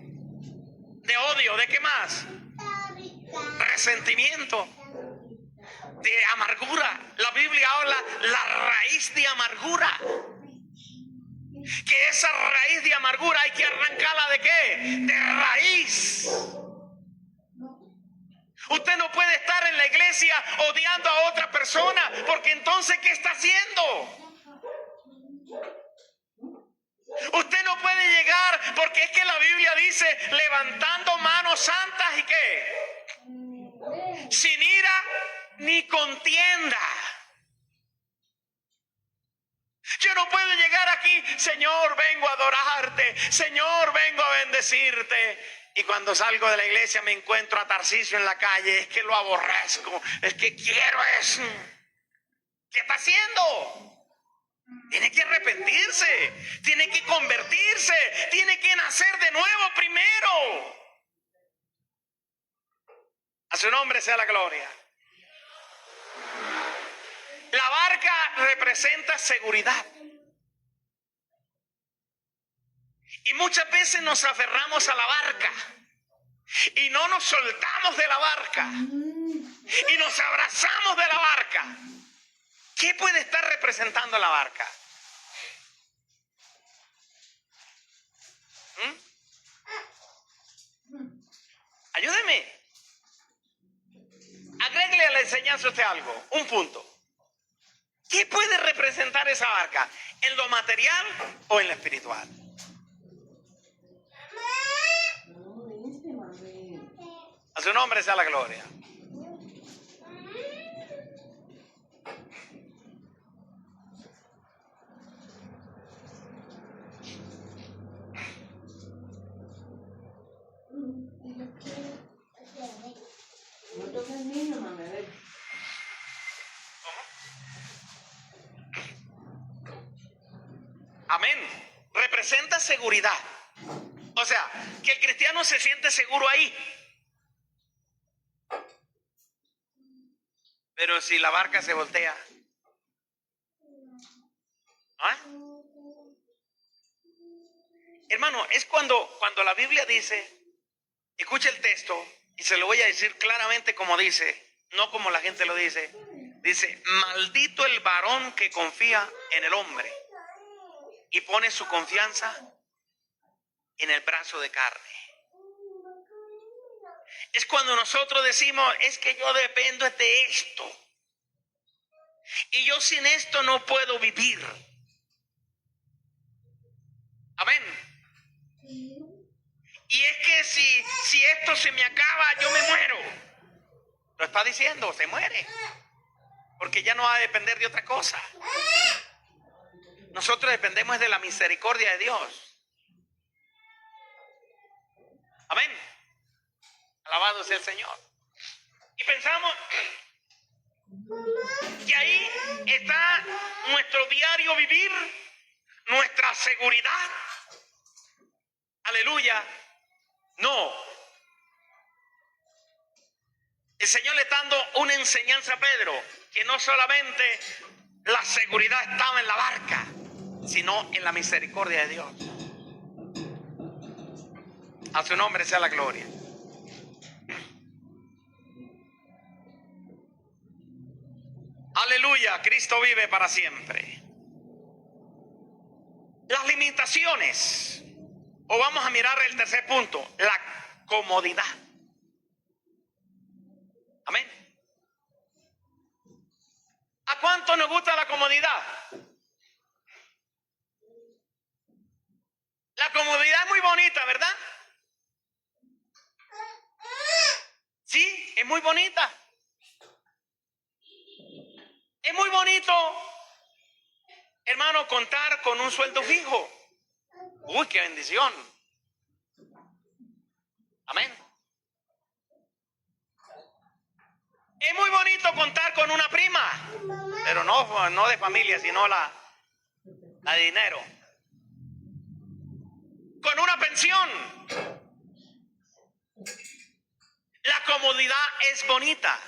De odio, ¿de qué más? Resentimiento, de amargura. La Biblia habla la raíz de amargura. Que esa raíz de amargura hay que arrancarla ¿de qué? De raíz. Usted no puede estar en la iglesia odiando a otra persona, porque entonces ¿qué está haciendo? Usted no puede llegar, porque es que la Biblia dice levantando manos santas y ¿qué? Sin ira ni contienda. Yo no puedo llegar aquí, Señor, vengo a adorarte, Señor, vengo a bendecirte. Y cuando salgo de la iglesia me encuentro a Tarcisio en la calle, es que lo aborrezco, es que quiero eso. ¿Qué está haciendo? Tiene que arrepentirse, tiene que convertirse, tiene que nacer de nuevo primero. A su nombre sea la gloria. La barca representa seguridad. Y muchas veces nos aferramos a la barca y no nos soltamos de la barca y nos abrazamos de la barca. ¿Qué puede estar representando la barca? Ayúdeme. Agréguele a la enseñanza usted algo, un punto. ¿Qué puede representar esa barca? ¿En lo material o en lo espiritual? A su nombre sea la gloria. Amén. Representa seguridad. O sea, que el cristiano se siente seguro ahí. Pero si la barca se voltea, ¿ah? Hermano, es cuando la Biblia dice, escucha el texto y se lo voy a decir claramente como dice, no como la gente lo dice. Dice, maldito el varón que confía en el hombre y pone su confianza en el brazo de carne. Es cuando nosotros decimos, es que yo dependo de esto y yo sin esto no puedo vivir. Y es que si esto se me acaba, yo me muero. Lo está diciendo, se muere. Porque ya no va a depender de otra cosa. Nosotros dependemos de la misericordia de Dios. Amén. Alabado sea el Señor. Y pensamos que ahí está nuestro diario vivir, nuestra seguridad. Aleluya. No. El Señor le está dando una enseñanza a Pedro, que no solamente la seguridad estaba en la barca, sino en la misericordia de Dios. A su nombre sea la gloria. Aleluya, Cristo vive para siempre. Las limitaciones, o vamos a mirar el tercer punto, la comodidad. Amén. ¿A cuánto nos gusta la comodidad? La comodidad es muy bonita, ¿verdad? Sí, es muy bonita. Es muy bonito, hermano, contar con un sueldo fijo. Uy, qué bendición. Amén. Es muy bonito contar con una prima, pero no de familia, sino la de dinero. Con una pensión. La comodidad es bonita.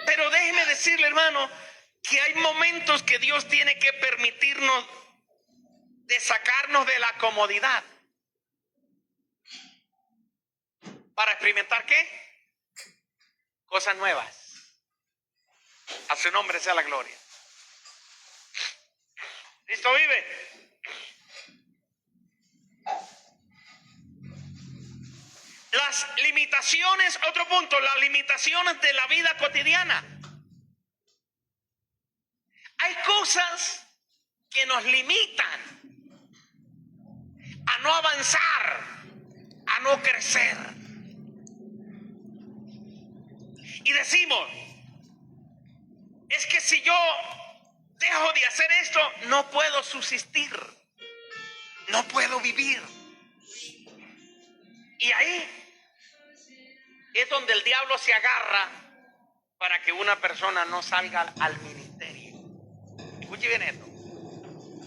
Pero déjeme decirle, hermano, que hay momentos que Dios tiene que permitirnos de sacarnos de la comodidad. ¿Para experimentar qué? Cosas nuevas. A su nombre sea la gloria. ¿Cristo vive? Las limitaciones, otro punto, las limitaciones de la vida cotidiana. Hay cosas que nos limitan a no avanzar, a no crecer. Y decimos, es que si yo dejo de hacer esto, no puedo subsistir, no puedo vivir. Y ahí es donde el diablo se agarra para que una persona no salga al ministerio. Escuche bien esto.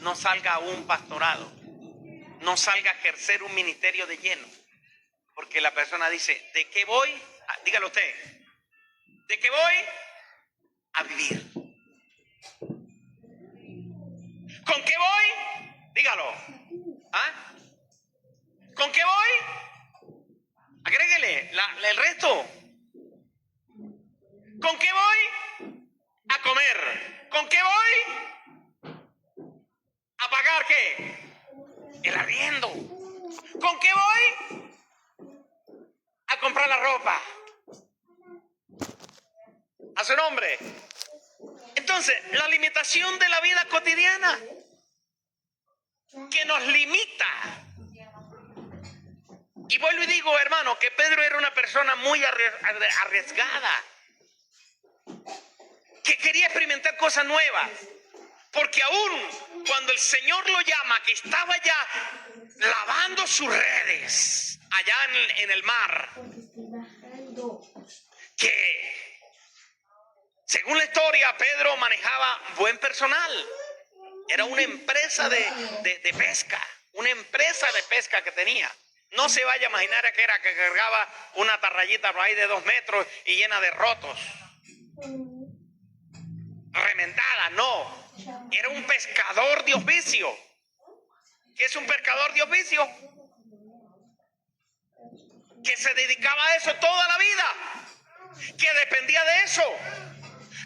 No salga a un pastorado. No salga a ejercer un ministerio de lleno. Porque la persona dice, ¿de qué voy? Dígalo usted. ¿De qué voy? A vivir. ¿Con qué voy? Dígalo. ¿Ah? ¿Con qué voy? Agréguele el resto. ¿Con qué voy? A comer. ¿Con qué voy? ¿A pagar qué? El arriendo. ¿Con qué voy? A comprar la ropa. A su nombre. Entonces, la limitación de la vida cotidiana que nos limita. Y vuelvo y digo, hermano, que Pedro era una persona muy arriesgada, que quería experimentar cosas nuevas, porque aún cuando el Señor lo llama, que estaba ya lavando sus redes allá en el mar, que según la historia Pedro manejaba buen personal, era una empresa de pesca, una empresa de pesca que tenía. No se vaya a imaginar que era que cargaba una atarrayita por ahí de 2 metros y llena de rotos, remendada, no. Era un pescador de oficio. ¿Qué es un pescador de oficio? Que se dedicaba a eso toda la vida, que dependía de eso.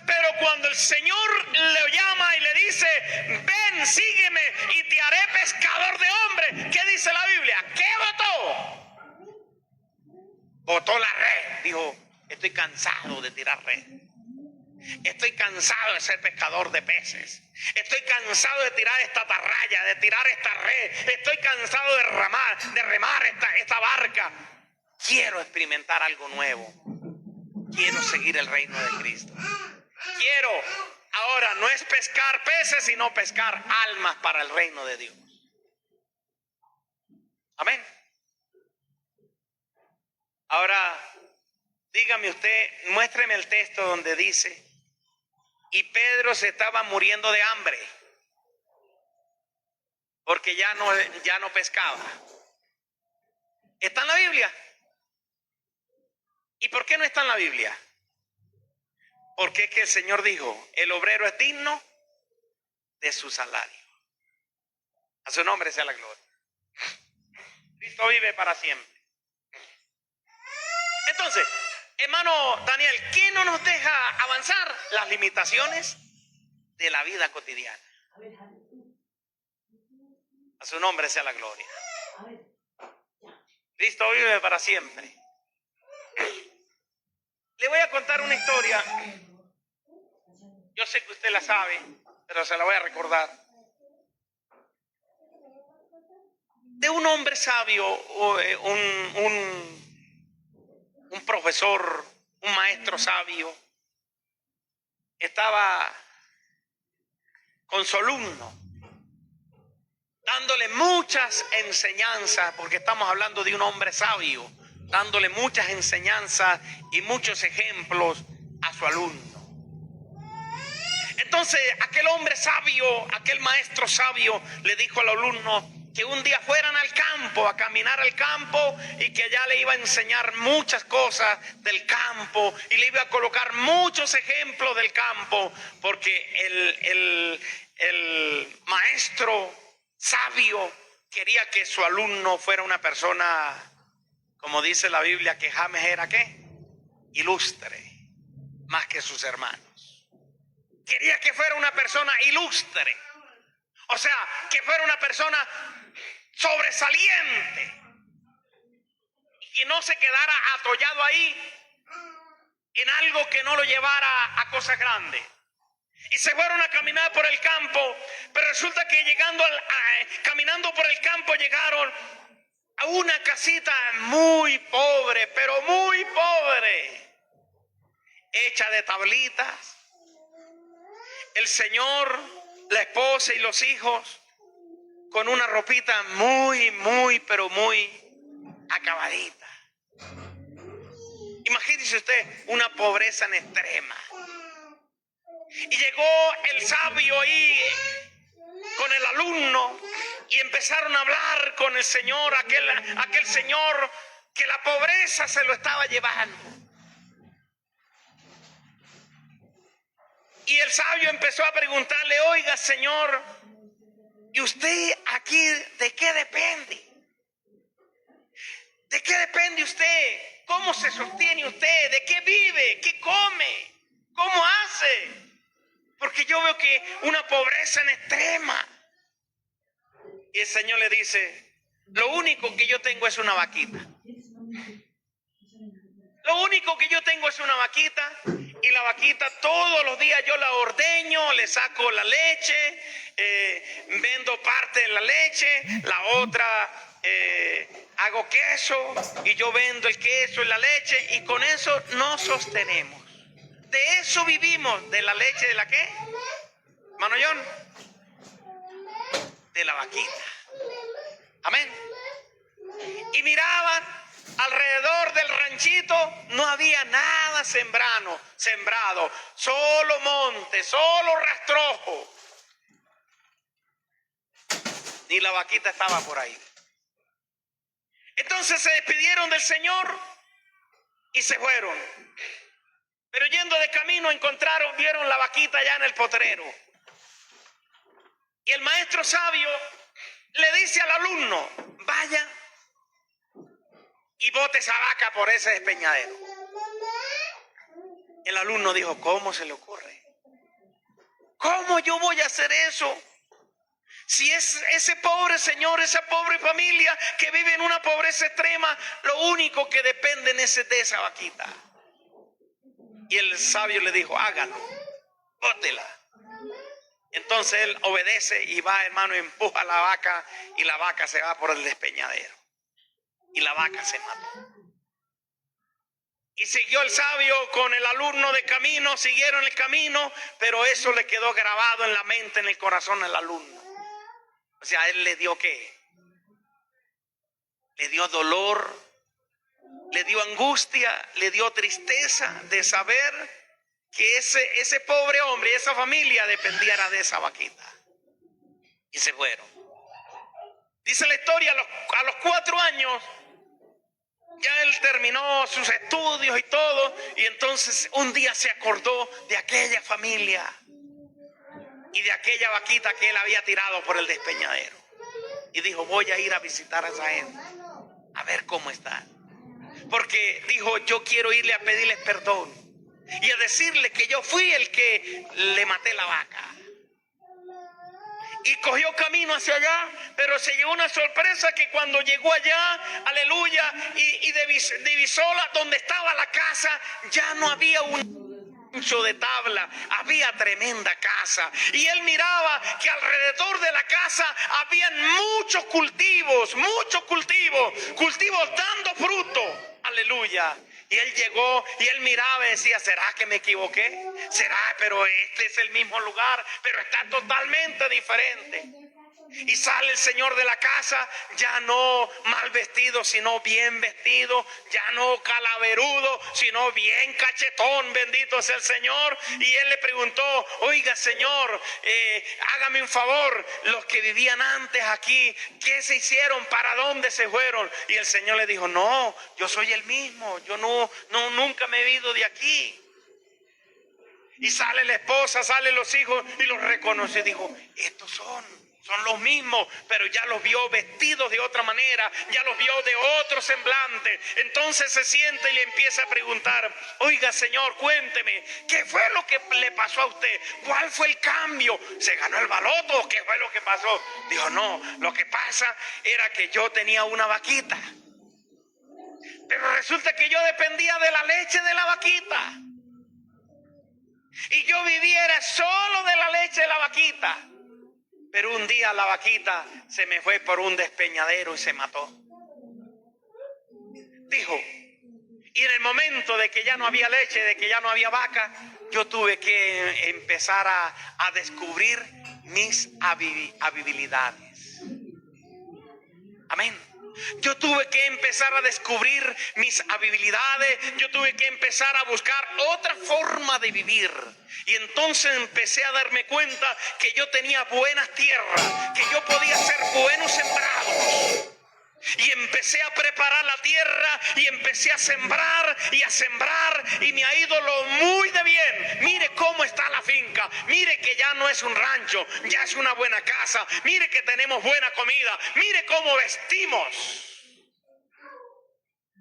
Pero cuando el Señor le llama y le dice, ven, sígueme y te haré pescador de hombres, ¿qué dice la Biblia? ¿Qué votó? Botó la red. Dijo, estoy cansado de tirar red. Estoy cansado de ser pescador de peces. Estoy cansado de tirar esta atarraya, de tirar esta red. Estoy cansado de remar esta barca. Quiero experimentar algo nuevo. Quiero seguir el reino de Cristo. Quiero, ahora no es pescar peces, sino pescar almas para el reino de Dios. Amén. Ahora, dígame usted, muéstreme el texto donde dice: y Pedro se estaba muriendo de hambre, porque ya no pescaba. ¿Está en la Biblia? ¿Y por qué no está en la Biblia? Porque es que el Señor dijo: el obrero es digno de su salario. A su nombre sea la gloria. Cristo vive para siempre. Entonces, hermano Daniel, ¿qué no nos deja avanzar? Las limitaciones de la vida cotidiana. A su nombre sea la gloria. Cristo vive para siempre. Le voy a contar una historia. Yo sé que usted la sabe, pero se la voy a recordar. De un hombre sabio, un profesor, un maestro sabio, estaba con su alumno, dándole muchas enseñanzas, porque estamos hablando de un hombre sabio, dándole muchas enseñanzas y muchos ejemplos a su alumno. Entonces aquel hombre sabio, aquel maestro sabio, le dijo al alumno que un día fueran al campo, a caminar al campo, y que allá le iba a enseñar muchas cosas del campo y le iba a colocar muchos ejemplos del campo, porque el maestro sabio quería que su alumno fuera una persona, como dice la Biblia, que James era ¿qué? Ilustre, más que sus hermanos. Quería que fuera una persona ilustre, o sea, que fuera una persona sobresaliente y no se quedara atollado ahí en algo que no lo llevara a cosas grandes. Y se fueron a caminar por el campo, pero resulta que caminando por el campo llegaron a una casita muy pobre, pero muy pobre, hecha de tablitas. El señor, la esposa y los hijos con una ropita pero muy acabadita. Imagínese usted una pobreza en extrema. Y llegó el sabio ahí con el alumno y empezaron a hablar con el señor, aquel señor que la pobreza se lo estaba llevando. Y el sabio empezó a preguntarle: oiga, señor, ¿y usted aquí de qué depende? ¿De qué depende usted? ¿Cómo se sostiene usted? ¿De qué vive? ¿Qué come? ¿Cómo hace? Porque yo veo que una pobreza en extrema. Y el Señor le dice: lo único que yo tengo es una vaquita. Lo único que yo tengo es una vaquita, y la vaquita todos los días yo la ordeño, le saco la leche, vendo parte de la leche, la otra hago queso, y yo vendo el queso y la leche, y con eso nos sostenemos. De eso vivimos. ¿De la leche de la qué? ¿Mano John? De la vaquita. Amén. Y miraban alrededor del ranchito, no había nada sembrado, solo monte, solo rastrojo. Ni la vaquita estaba por ahí. Entonces se despidieron del Señor y se fueron. Pero yendo de camino vieron la vaquita allá en el potrero. Y el maestro sabio le dice al alumno: vaya y bote esa vaca por ese despeñadero. El alumno dijo: ¿cómo se le ocurre? ¿Cómo yo voy a hacer eso? Si es ese pobre señor, esa pobre familia que vive en una pobreza extrema, lo único que dependen es de esa vaquita. Y el sabio le dijo, hágalo, bótela. Entonces él obedece y va, hermano, empuja a la vaca y la vaca se va por el despeñadero. Y la vaca se mató. Y siguió el sabio con el alumno de camino, siguieron el camino, pero eso le quedó grabado en la mente, en el corazón del alumno. O sea, él le dio ¿qué? Le dio dolor, le dio angustia, le dio tristeza de saber que ese pobre hombre y esa familia dependiera de esa vaquita. Y se fueron. Dice la historia, a los 4 años, ya él terminó sus estudios y todo, y entonces un día se acordó de aquella familia y de aquella vaquita que él había tirado por el despeñadero. Y dijo, voy a ir a visitar a esa gente, a ver cómo está. Porque dijo, yo quiero irle a pedirles perdón y a decirle que yo fui el que le maté la vaca. Y cogió camino hacia allá, pero se llevó una sorpresa que cuando llegó allá, aleluya, y divisó donde estaba la casa, ya no había un ancho de tabla, había tremenda casa. Y él miraba que alrededor de la casa habían muchos cultivos dando fruto, aleluya. Y él llegó y él miraba y decía, ¿será que me equivoqué? ¿Será? Pero este es el mismo lugar, pero está totalmente diferente. Y sale el señor de la casa, ya no mal vestido, sino bien vestido, ya no calaverudo, sino bien cachetón, bendito sea el Señor. Y él le preguntó, oiga señor, hágame un favor, los que vivían antes aquí, ¿qué se hicieron? ¿Para dónde se fueron? Y el Señor le dijo, no, yo soy el mismo, yo nunca me he ido de aquí. Y sale la esposa, salen los hijos y los reconoce y dijo, estos son los mismos, pero ya los vio vestidos de otra manera, ya los vio de otro semblante. Entonces se sienta y le empieza a preguntar, oiga señor, cuénteme, ¿qué fue lo que le pasó a usted? ¿Cuál fue el cambio? ¿Se ganó el baloto? ¿Qué fue lo que pasó? Dijo, no, lo que pasa era que yo tenía una vaquita, pero resulta que yo dependía de la leche de la vaquita. Y yo viviera solo de la leche de la vaquita. Pero un día la vaquita se me fue por un despeñadero y se mató. Dijo, y en el momento de que ya no había leche, de que ya no había vaca, yo tuve que empezar a descubrir mis habilidades. Amén. Yo tuve que empezar a descubrir mis habilidades, yo tuve que empezar a buscar otra forma de vivir. Y entonces empecé a darme cuenta que yo tenía buenas tierras, que yo podía hacer buenos sembrados. Y empecé a preparar la tierra y empecé a sembrar y me ha ido lo muy de bien. Mire cómo está la finca, mire que ya no es un rancho, ya es una buena casa, mire que tenemos buena comida, mire cómo vestimos.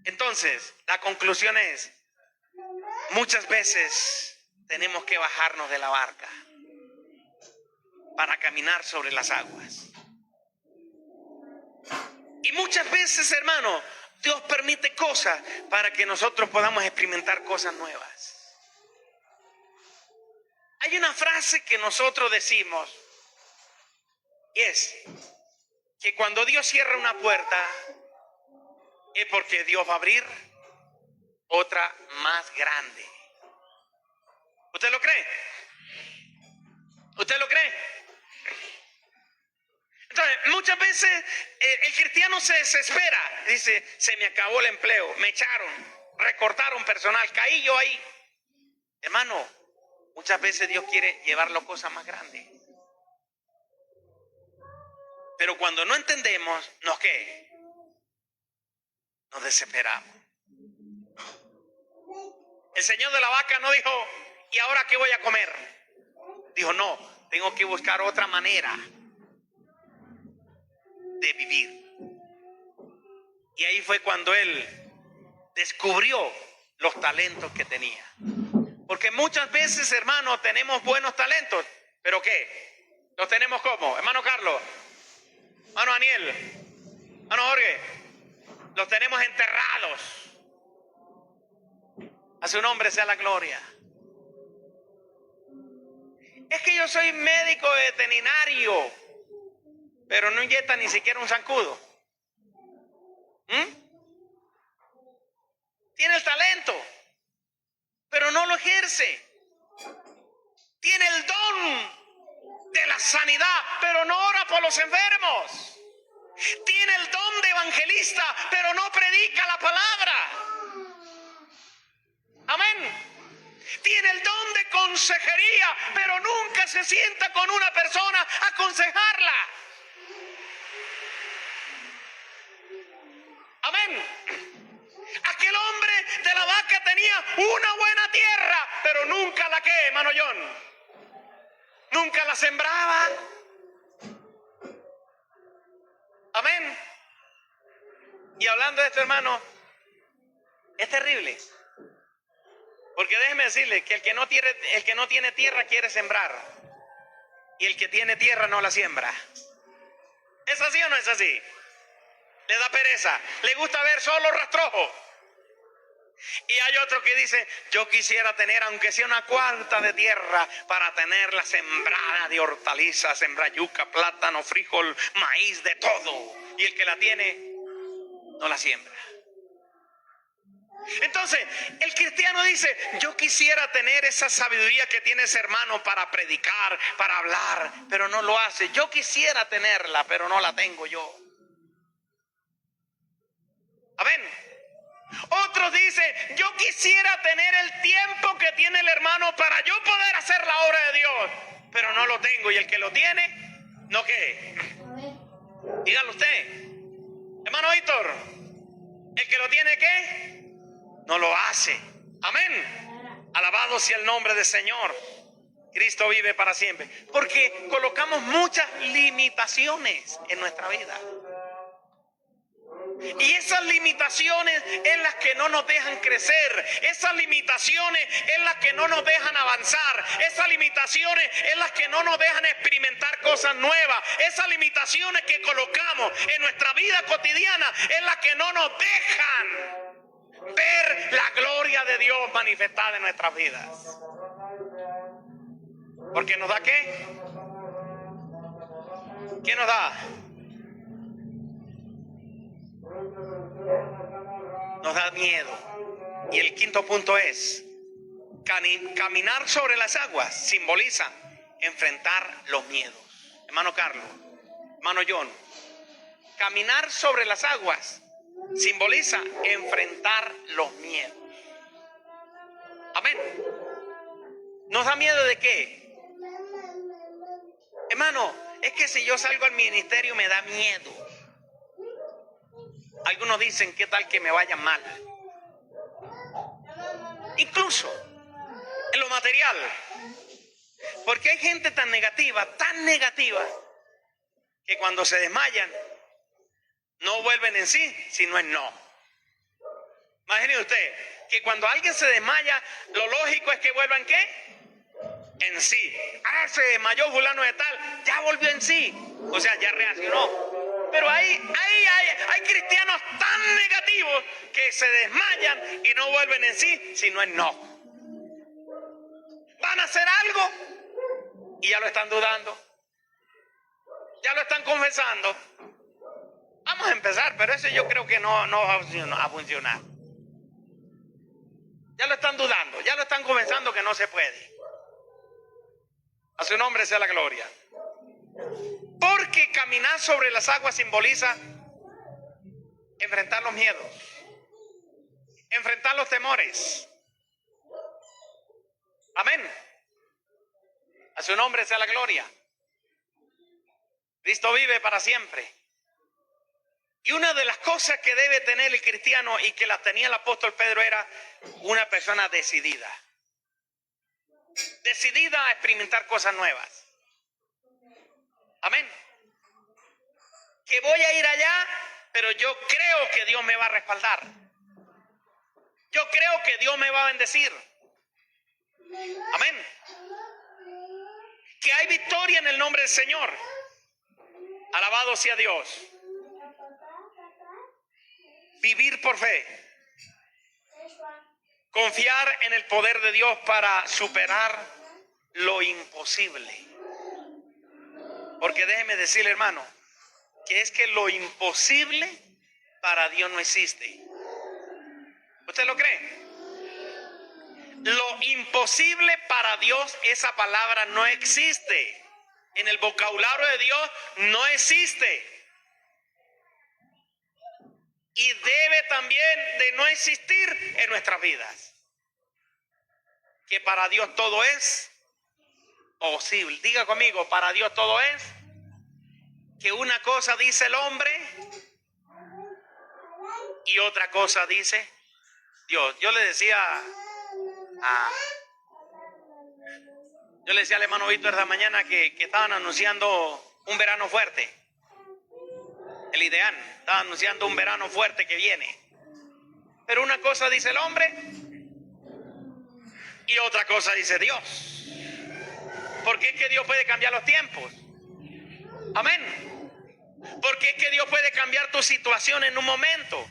Entonces, la conclusión es, muchas veces tenemos que bajarnos de la barca para caminar sobre las aguas. Y muchas veces, hermano, Dios permite cosas para que nosotros podamos experimentar cosas nuevas. Hay una frase que nosotros decimos, y es que cuando Dios cierra una puerta, es porque Dios va a abrir otra más grande. ¿Usted lo cree? ¿Usted lo cree? Entonces, muchas veces el cristiano se desespera, dice, se me acabó el empleo, me echaron, recortaron personal, caí yo ahí. Hermano, muchas veces Dios quiere llevarlo a cosas más grandes. Pero cuando no entendemos, ¿qué? Nos desesperamos. El señor de la vaca no dijo, ¿y ahora qué voy a comer? Dijo, no, tengo que buscar otra manera de vivir. Y ahí fue cuando él descubrió los talentos que tenía. Porque muchas veces, hermano, tenemos buenos talentos, pero ¿qué? ¿Los tenemos cómo? Hermano Carlos, hermano Daniel, hermano Jorge, los tenemos enterrados. A su nombre sea la gloria. Es que yo soy médico veterinario, pero no inyecta ni siquiera un zancudo. Tiene el talento, pero no lo ejerce. Tiene el don de la sanidad, pero no ora por los enfermos. Tiene el don de evangelista, pero no predica la palabra. Amén. Tiene el don de consejería, pero nunca se sienta con una persona a aconsejarla. Amén. Aquel hombre de la vaca tenía una buena tierra, pero nunca la que, hermano John. Nunca la sembraba. Amén. Y hablando de esto, hermano, es terrible. Porque déjeme decirle que el que no tiene tierra quiere sembrar. Y el que tiene tierra no la siembra. ¿Es así o no es así? Le da pereza. Le gusta ver solo rastrojo. Y hay otro que dice, yo quisiera tener aunque sea una cuarta de tierra para tenerla sembrada de hortalizas, sembrar yuca, plátano, frijol, maíz, de todo. Y el que la tiene, no la siembra. Entonces, el cristiano dice, yo quisiera tener esa sabiduría que tiene ese hermano para predicar, para hablar, pero no lo hace. Yo quisiera tenerla, pero no la tengo yo. Amén. Otros dicen, yo quisiera tener el tiempo que tiene el hermano para yo poder hacer la obra de Dios, pero no lo tengo. Y el que lo tiene, ¿no qué? Dígalo usted. Hermano Víctor, el que lo tiene, ¿qué? No lo hace. Amén. Alabado sea el nombre del Señor. Cristo vive para siempre. Porque colocamos muchas limitaciones en nuestra vida. Y esas limitaciones es las que no nos dejan crecer. Esas limitaciones es las que no nos dejan avanzar. Esas limitaciones es las que no nos dejan experimentar cosas nuevas. Esas limitaciones que colocamos en nuestra vida cotidiana es las que no nos dejan ver la gloria de Dios manifestada en nuestras vidas. Porque nos da ¿qué? ¿Qué nos da? Nos da miedo. Y el quinto punto es, caminar sobre las aguas simboliza enfrentar los miedos. Hermano Carlos, hermano John, caminar sobre las aguas simboliza enfrentar los miedos. Amén. ¿Nos da miedo de qué? Hermano, es que si yo salgo al ministerio me da miedo. Algunos dicen, ¿qué tal que me vaya mal? Incluso en lo material. Porque hay gente tan negativa, que cuando se desmayan, no vuelven en sí, sino en no. Imagine usted, que cuando alguien se desmaya, lo lógico es que vuelvan ¿qué? En sí. Se desmayó fulano de tal, ya volvió en sí. O sea, ya reaccionó. Pero hay cristianos tan negativos que se desmayan y no vuelven en sí, sino en no. Van a hacer algo y ya lo están dudando. Ya lo están confesando. Vamos a empezar, pero eso yo creo que no va a funcionar. Ya lo están dudando, ya lo están confesando que no se puede. A su nombre sea la gloria. Porque caminar sobre las aguas simboliza enfrentar los miedos, enfrentar los temores. Amén. A su nombre sea la gloria. Cristo vive para siempre. Y una de las cosas que debe tener el cristiano y que las tenía el apóstol Pedro era una persona decidida. Decidida a experimentar cosas nuevas. Amén. Que voy a ir allá, pero yo creo que Dios me va a respaldar. Yo creo que Dios me va a bendecir. Amén. Que hay victoria en el nombre del Señor. Alabado sea Dios. Vivir por fe. Confiar en el poder de Dios para superar lo imposible. Porque déjeme decirle, hermano, que es que lo imposible para Dios no existe. ¿Usted lo cree? Lo imposible para Dios, esa palabra no existe. En el vocabulario de Dios no existe. Y debe también de no existir en nuestras vidas. Que para Dios todo es posible. Diga conmigo, para Dios todo es. Que una cosa dice el hombre y otra cosa dice Dios. Yo le decía al hermano Víctor esta mañana que estaban anunciando un verano fuerte. El IDEAN estaba anunciando un verano fuerte que viene. Pero una cosa dice el hombre y otra cosa dice Dios. Porque es que Dios puede cambiar los tiempos. Amén. Porque es que Dios puede cambiar tu situación en un momento.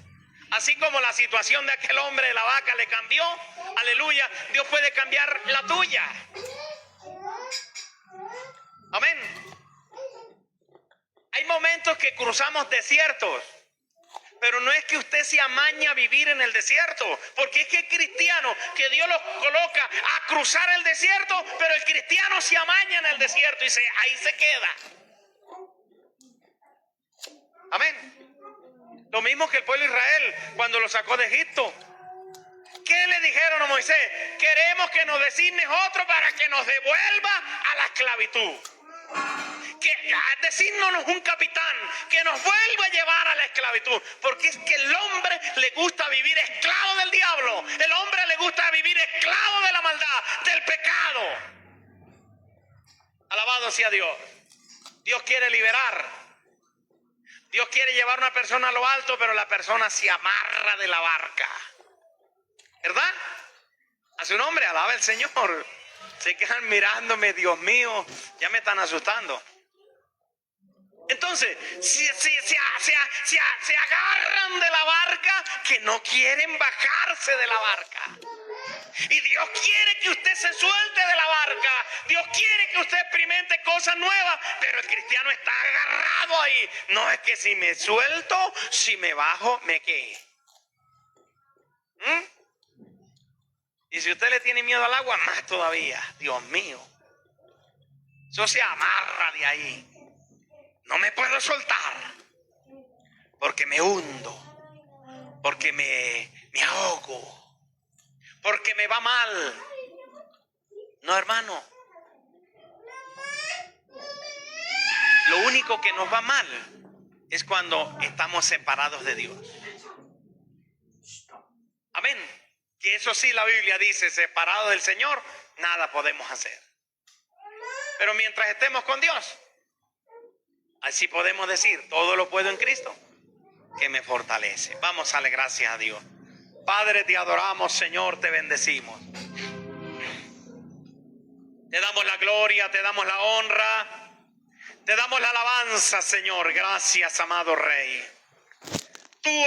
Así como la situación de aquel hombre de la vaca le cambió, aleluya, Dios puede cambiar la tuya. Amén. Hay momentos que cruzamos desiertos, pero no es que usted se amaña a vivir en el desierto, porque es que el cristiano, que Dios los coloca a cruzar el desierto, pero el cristiano se amaña en el desierto y ahí se queda. Amén. Lo mismo que el pueblo de Israel cuando lo sacó de Egipto. ¿Qué le dijeron a Moisés? Queremos que nos designes otro para que nos devuelva a la esclavitud. Que designos un capitán que nos vuelva a llevar a la esclavitud. Porque es que el hombre le gusta vivir esclavo del diablo. El hombre le gusta vivir esclavo de la maldad, del pecado. Alabado sea Dios. Dios quiere liberar. Dios quiere llevar a una persona a lo alto, pero la persona se amarra de la barca. ¿Verdad? A su nombre, alaba el Señor. Se quedan mirándome, Dios mío, ya me están asustando. Entonces, se agarran de la barca que no quieren bajarse de la barca. Y Dios quiere que usted se suelte de la barca. Dios quiere que usted experimente cosas nuevas. Pero el cristiano está agarrado ahí. No es que si me suelto, si me bajo, me quede. Y si usted le tiene miedo al agua, más todavía. Dios mío. Eso se amarra de ahí. No me puedo soltar. Porque me hundo. Porque me ahogo. Porque me va mal. No, hermano. Lo único que nos va mal es cuando estamos separados de Dios. Amén. Que eso sí la Biblia dice, separado del Señor, nada podemos hacer. Pero mientras estemos con Dios, así podemos decir, todo lo puedo en Cristo, que me fortalece. Vamos a darle gracias a Dios. Padre, te adoramos, Señor, te bendecimos. Te damos la gloria, te damos la honra, te damos la alabanza, Señor. Gracias, amado Rey. Tú